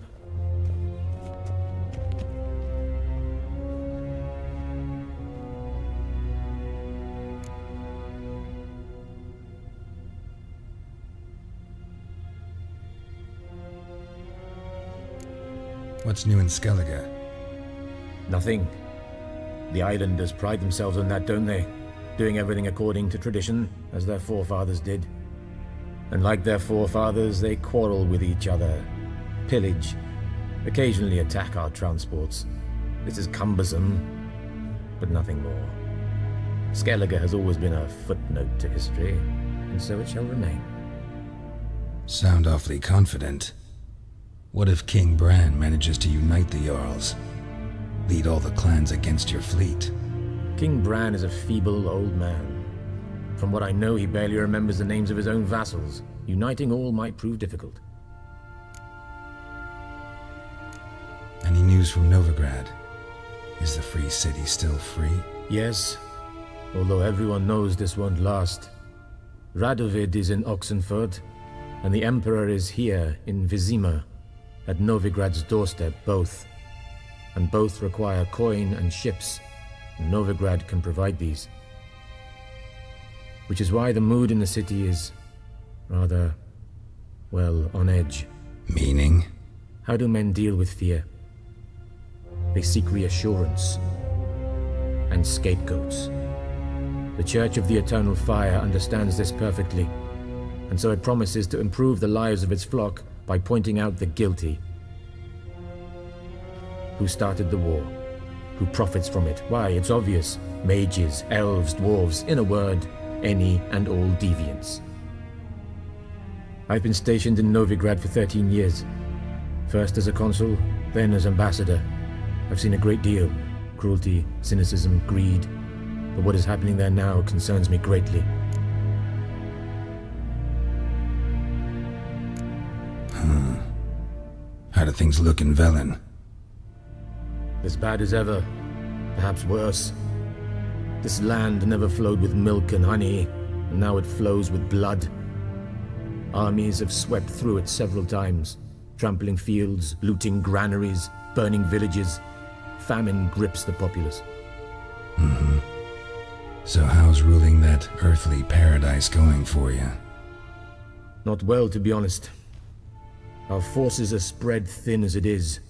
S4: What's new in Skellige?
S20: Nothing. The islanders pride themselves on that, don't they? Doing everything according to tradition, as their forefathers did. And like their forefathers, they quarrel with each other, pillage, occasionally attack our transports. This is cumbersome, but nothing more. Skellige has always been a footnote to history, and so it shall remain.
S4: Sound awfully confident. What if King Bran manages to unite the Jarls? Lead all the clans against your fleet?
S20: King Bran is a feeble old man. From what I know, he barely remembers the names of his own vassals. Uniting all might prove difficult.
S4: Any news from Novigrad? Is the free city still free?
S20: Yes, although everyone knows this won't last. Radovid is in Oxenford, and the Emperor is here in Vizima, at Novigrad's doorstep, both. And both require coin and ships, and Novigrad can provide these. Which is why the mood in the city is rather, well, on edge.
S4: Meaning?
S20: How do men deal with fear? They seek reassurance and scapegoats. The Church of the Eternal Fire understands this perfectly, and so it promises to improve the lives of its flock by pointing out the guilty. Who started the war? Who profits from it? Why, it's obvious. Mages, elves, dwarves, in a word, any and all deviants. I've been stationed in Novigrad for 13 years. First as a consul, then as ambassador. I've seen a great deal. Cruelty, cynicism, greed. But what is happening there now concerns me greatly.
S4: How do things look in Velen?
S20: As bad as ever, perhaps worse. This land never flowed with milk and honey, and now it flows with blood. Armies have swept through it several times, trampling fields, looting granaries, burning villages. Famine grips the populace.
S4: Mm-hmm. So how's ruling that earthly paradise going for you?
S20: Not well, to be honest. Our forces are spread thin as it is,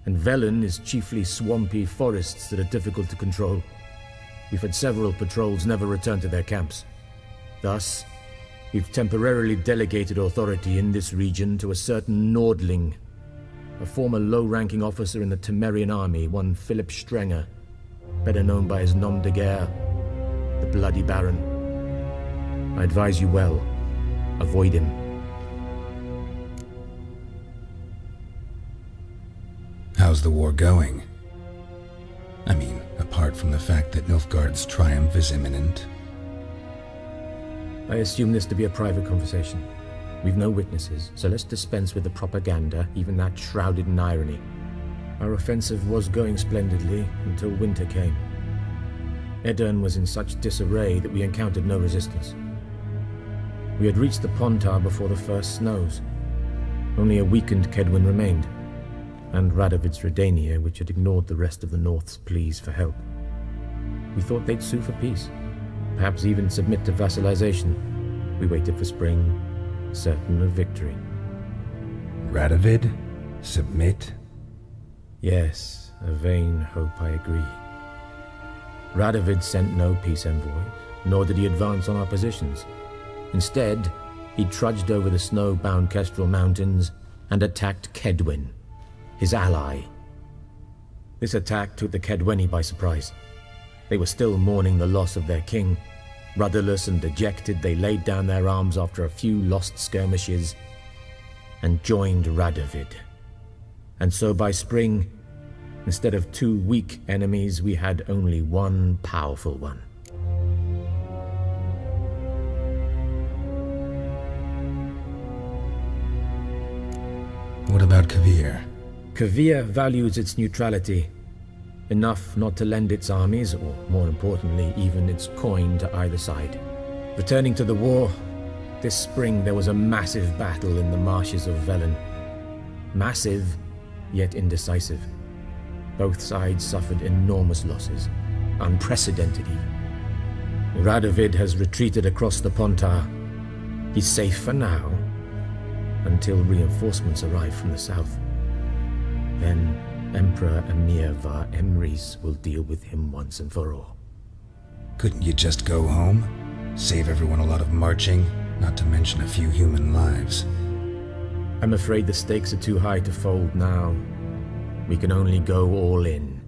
S20: and Velen is chiefly swampy forests that are difficult to control. We've had several patrols never return to their camps. Thus, we've temporarily delegated authority in this region to a certain Nordling, a former low-ranking officer in the Temerian army, one Philip Strenger, better known by his nom de guerre, the Bloody Baron. I advise you well. Avoid him.
S4: How's the war going? I mean, apart from the fact that Nilfgaard's triumph is imminent.
S20: I assume this to be a private conversation. We've no witnesses, so let's dispense with the propaganda, even that shrouded in irony. Our offensive was going splendidly until winter came. Edirn was in such disarray that we encountered no resistance. We had reached the Pontar before the first snows. Only a weakened Kedwin remained, and Radovid's Redania, which had ignored the rest of the North's pleas for help. We thought they'd sue for peace, perhaps even submit to vassalization. We waited for spring, certain of victory.
S4: Radovid? Submit?
S20: Yes, a vain hope, I agree. Radovid sent no peace envoys, nor did he advance on our positions. Instead, he trudged over the snow-bound Kestrel Mountains and attacked Kedwin, his ally. This attack took the Kedweni by surprise. They were still mourning the loss of their king. Rudderless and dejected, they laid down their arms after a few lost skirmishes and joined Radovid. And so by spring, instead of 2 weak enemies, we had only one powerful one.
S4: What about Kovir?
S20: Kovir values its neutrality, enough not to lend its armies, or more importantly, even its coin to either side. Returning to the war, this spring there was a massive battle in the marshes of Velen. Massive, yet indecisive. Both sides suffered enormous losses, unprecedented even. Radovid has retreated across the Pontar. He's safe for now, until reinforcements arrive from the south. Then Emperor Emir Var Emrys will deal with him once and for all.
S4: Couldn't you just go home? Save everyone a lot of marching, not to mention a few human lives.
S20: I'm afraid the stakes are too high to fold now. We can only go all in.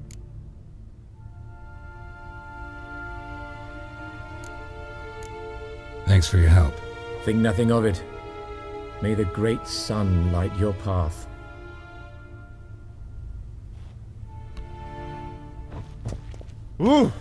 S4: Thanks for your help.
S20: Think nothing of it. May the great sun light your path.
S7: Ooh!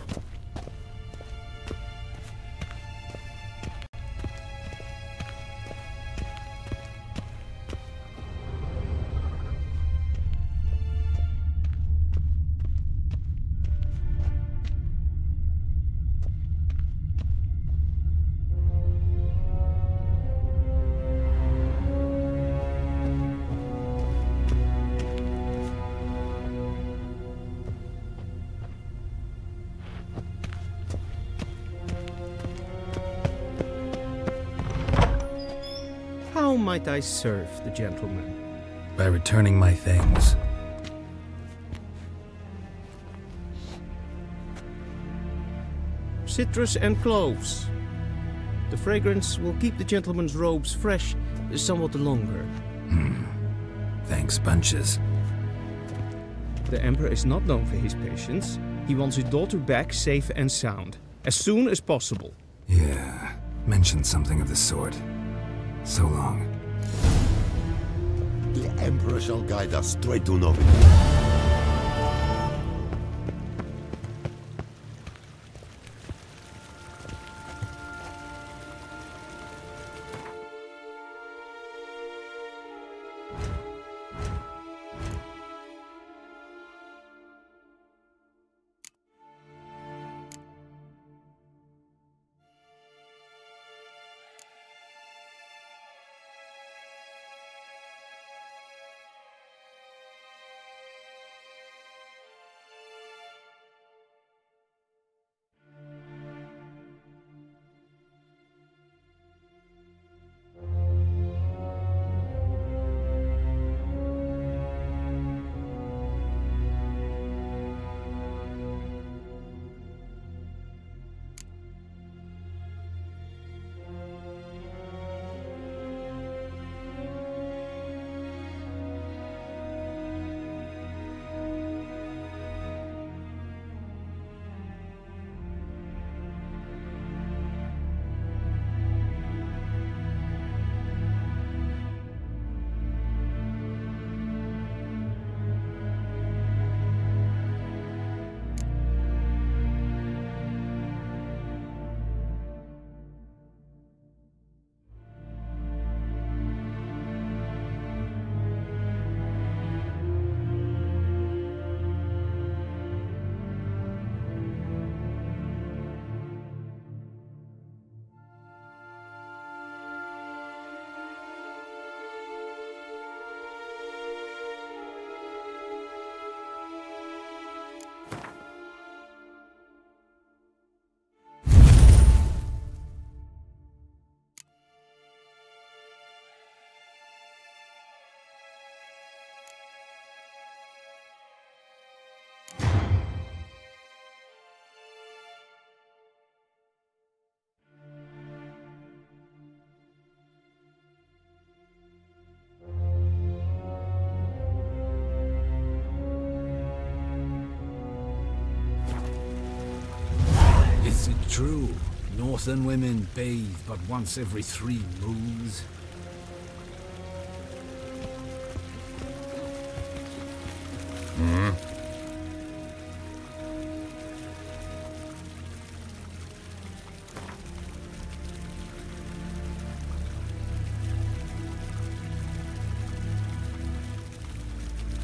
S13: How might I serve the gentleman?
S4: By returning my things.
S13: Citrus and cloves. The fragrance will keep the gentleman's robes fresh somewhat longer.
S4: Thanks, bunches.
S13: The Emperor is not known for his patience. He wants his daughter back safe and sound, as soon as possible.
S4: Yeah, mentioned something of the sort. So long.
S21: The Emperor shall guide us straight to Novi.
S1: true. Northern women bathe but once every 3 moons.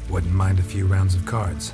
S4: Wouldn't mind a few rounds of cards.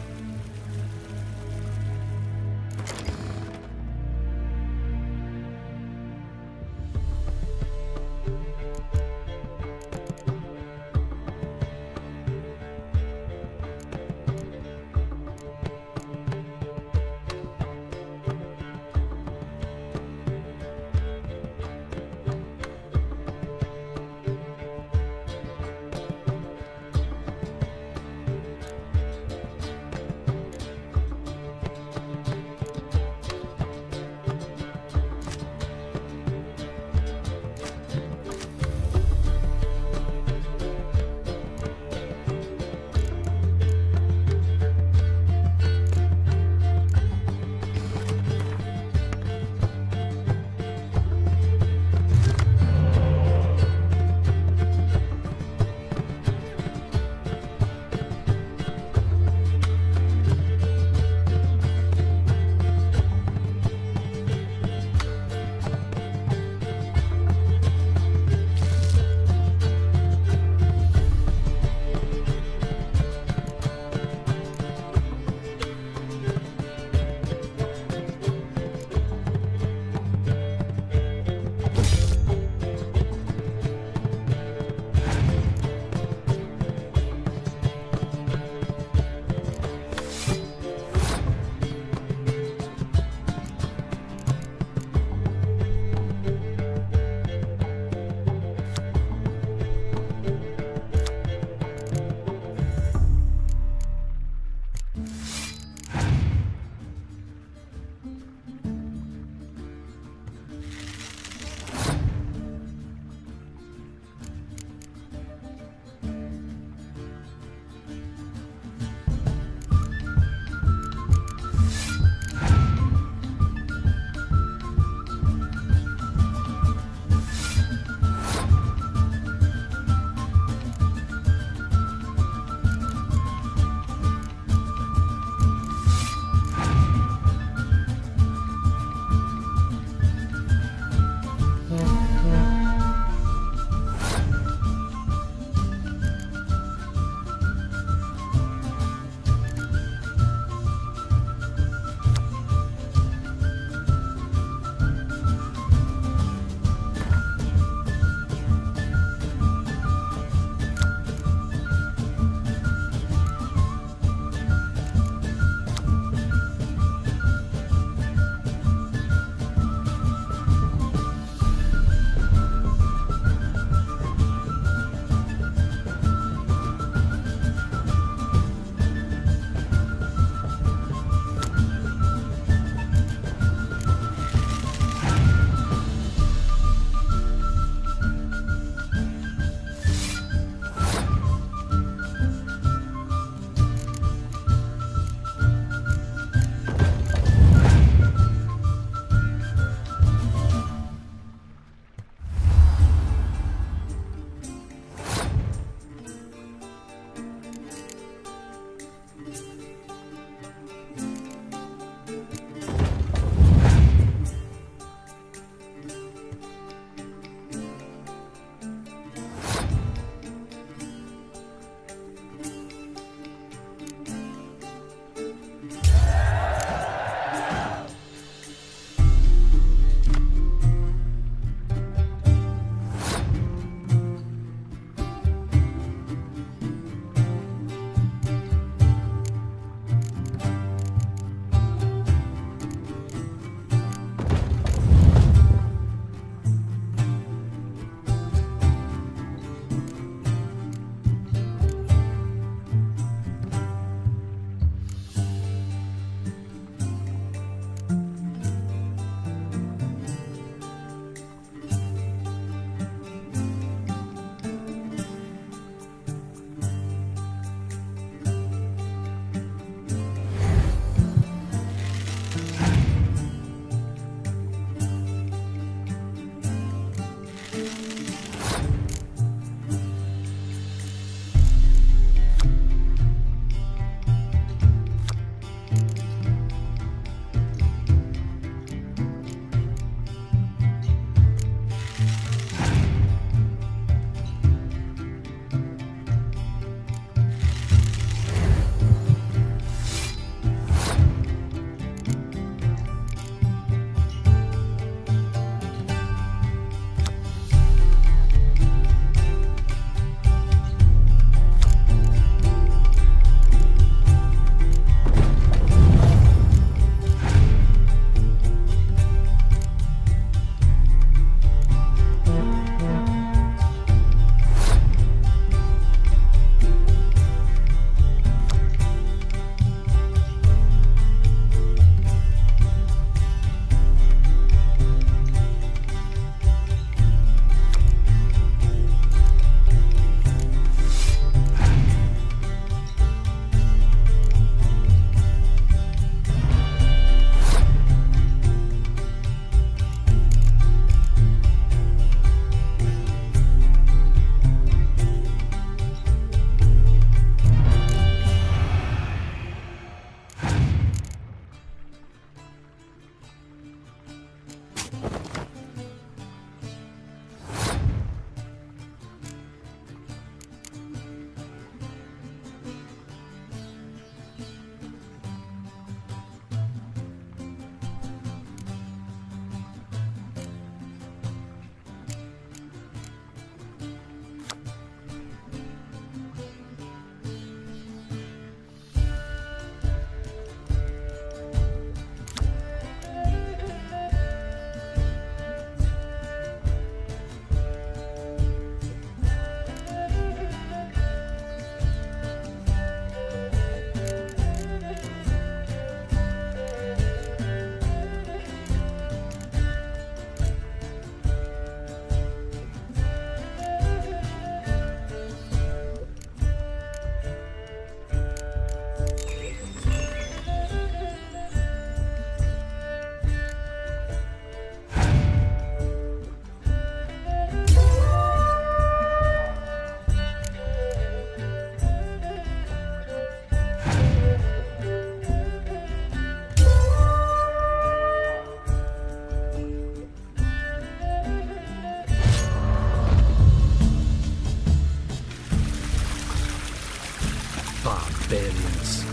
S1: barbarians.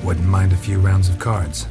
S4: Wouldn't mind a few rounds of cards.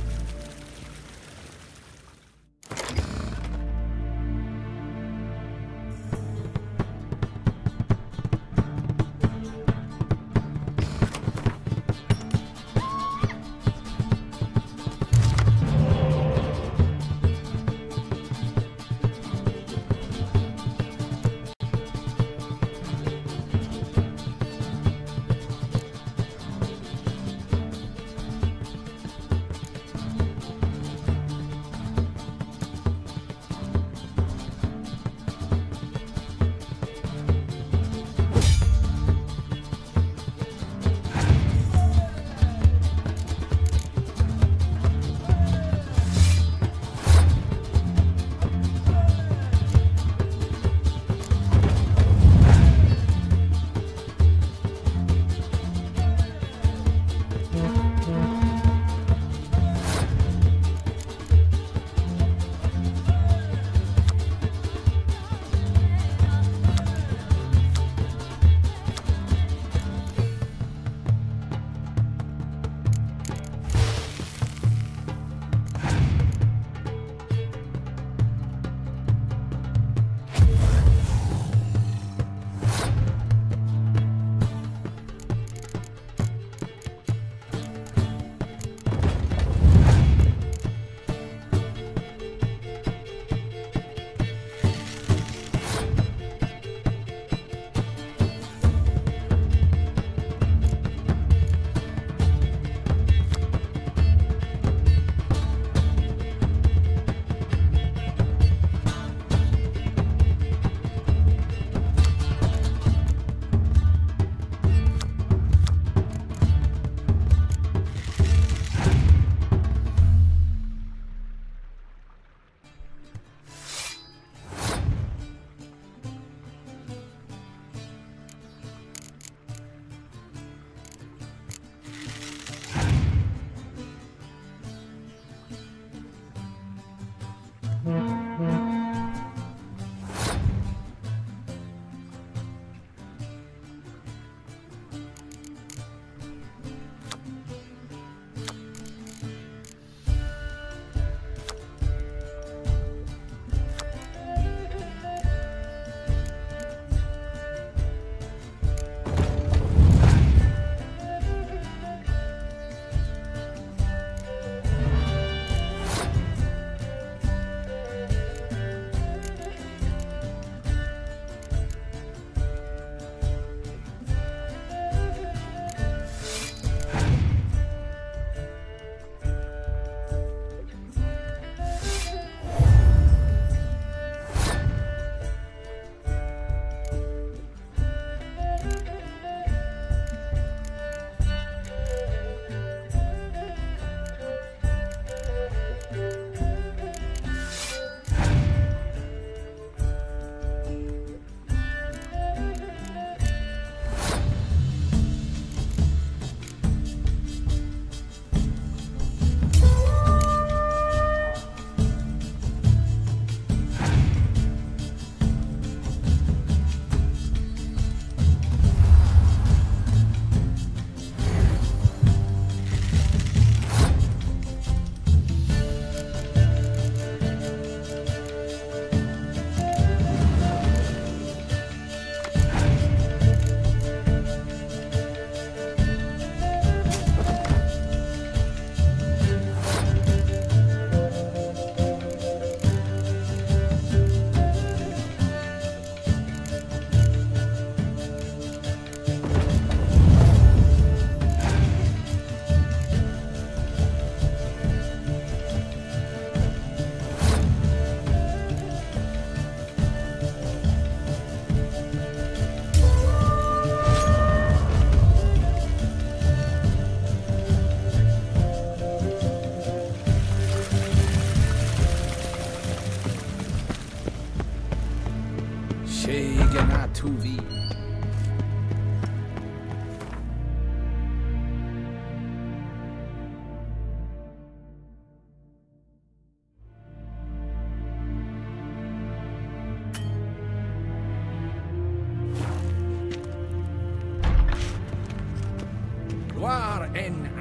S1: Tuvi.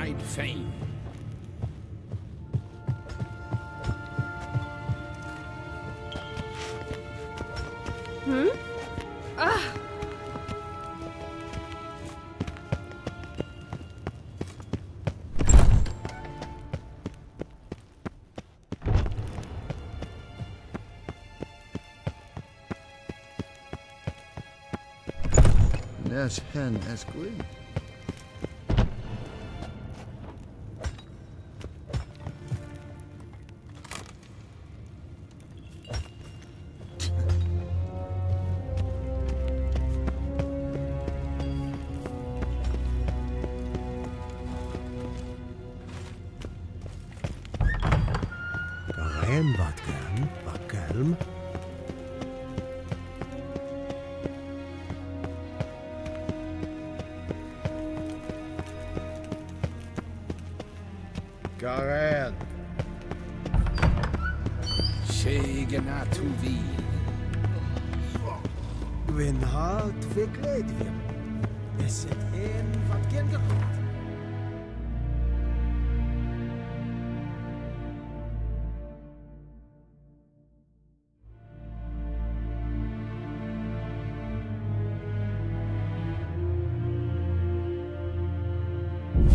S18: I'd fain.
S12: Hmm? Ah!
S15: There's hen as green.
S21: Garen Vatkelm.
S18: Garen. Shegenatu vi.
S15: Wenn hart verkleed wird. Es het een van kindergoed.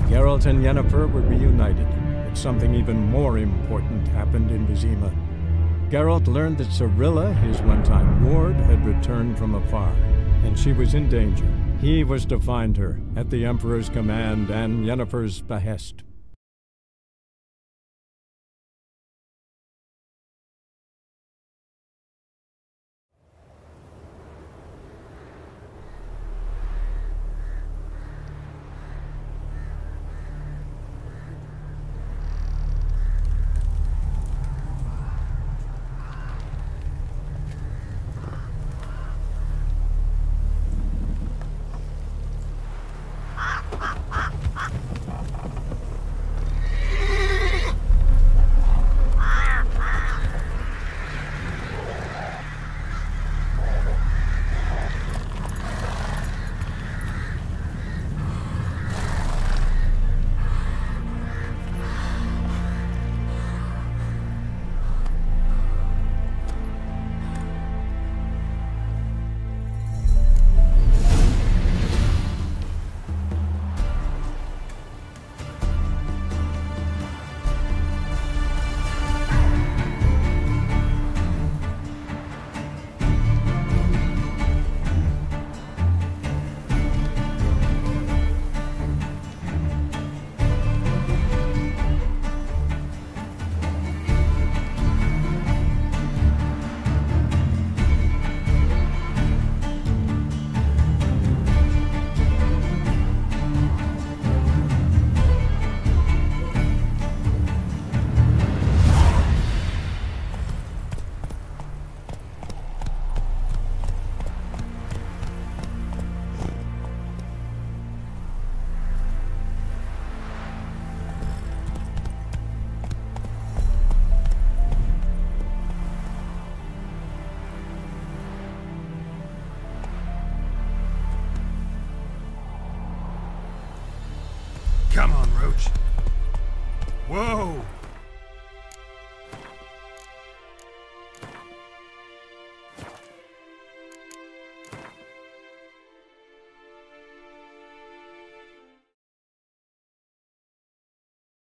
S2: Geralt and Yennefer were reunited, but something even more important happened in Vizima. Geralt learned that Cirilla, his one-time ward, had returned from afar, and she was in danger. He was to find her, at the Emperor's command and Yennefer's behest.
S18: Come on, Roach. Whoa!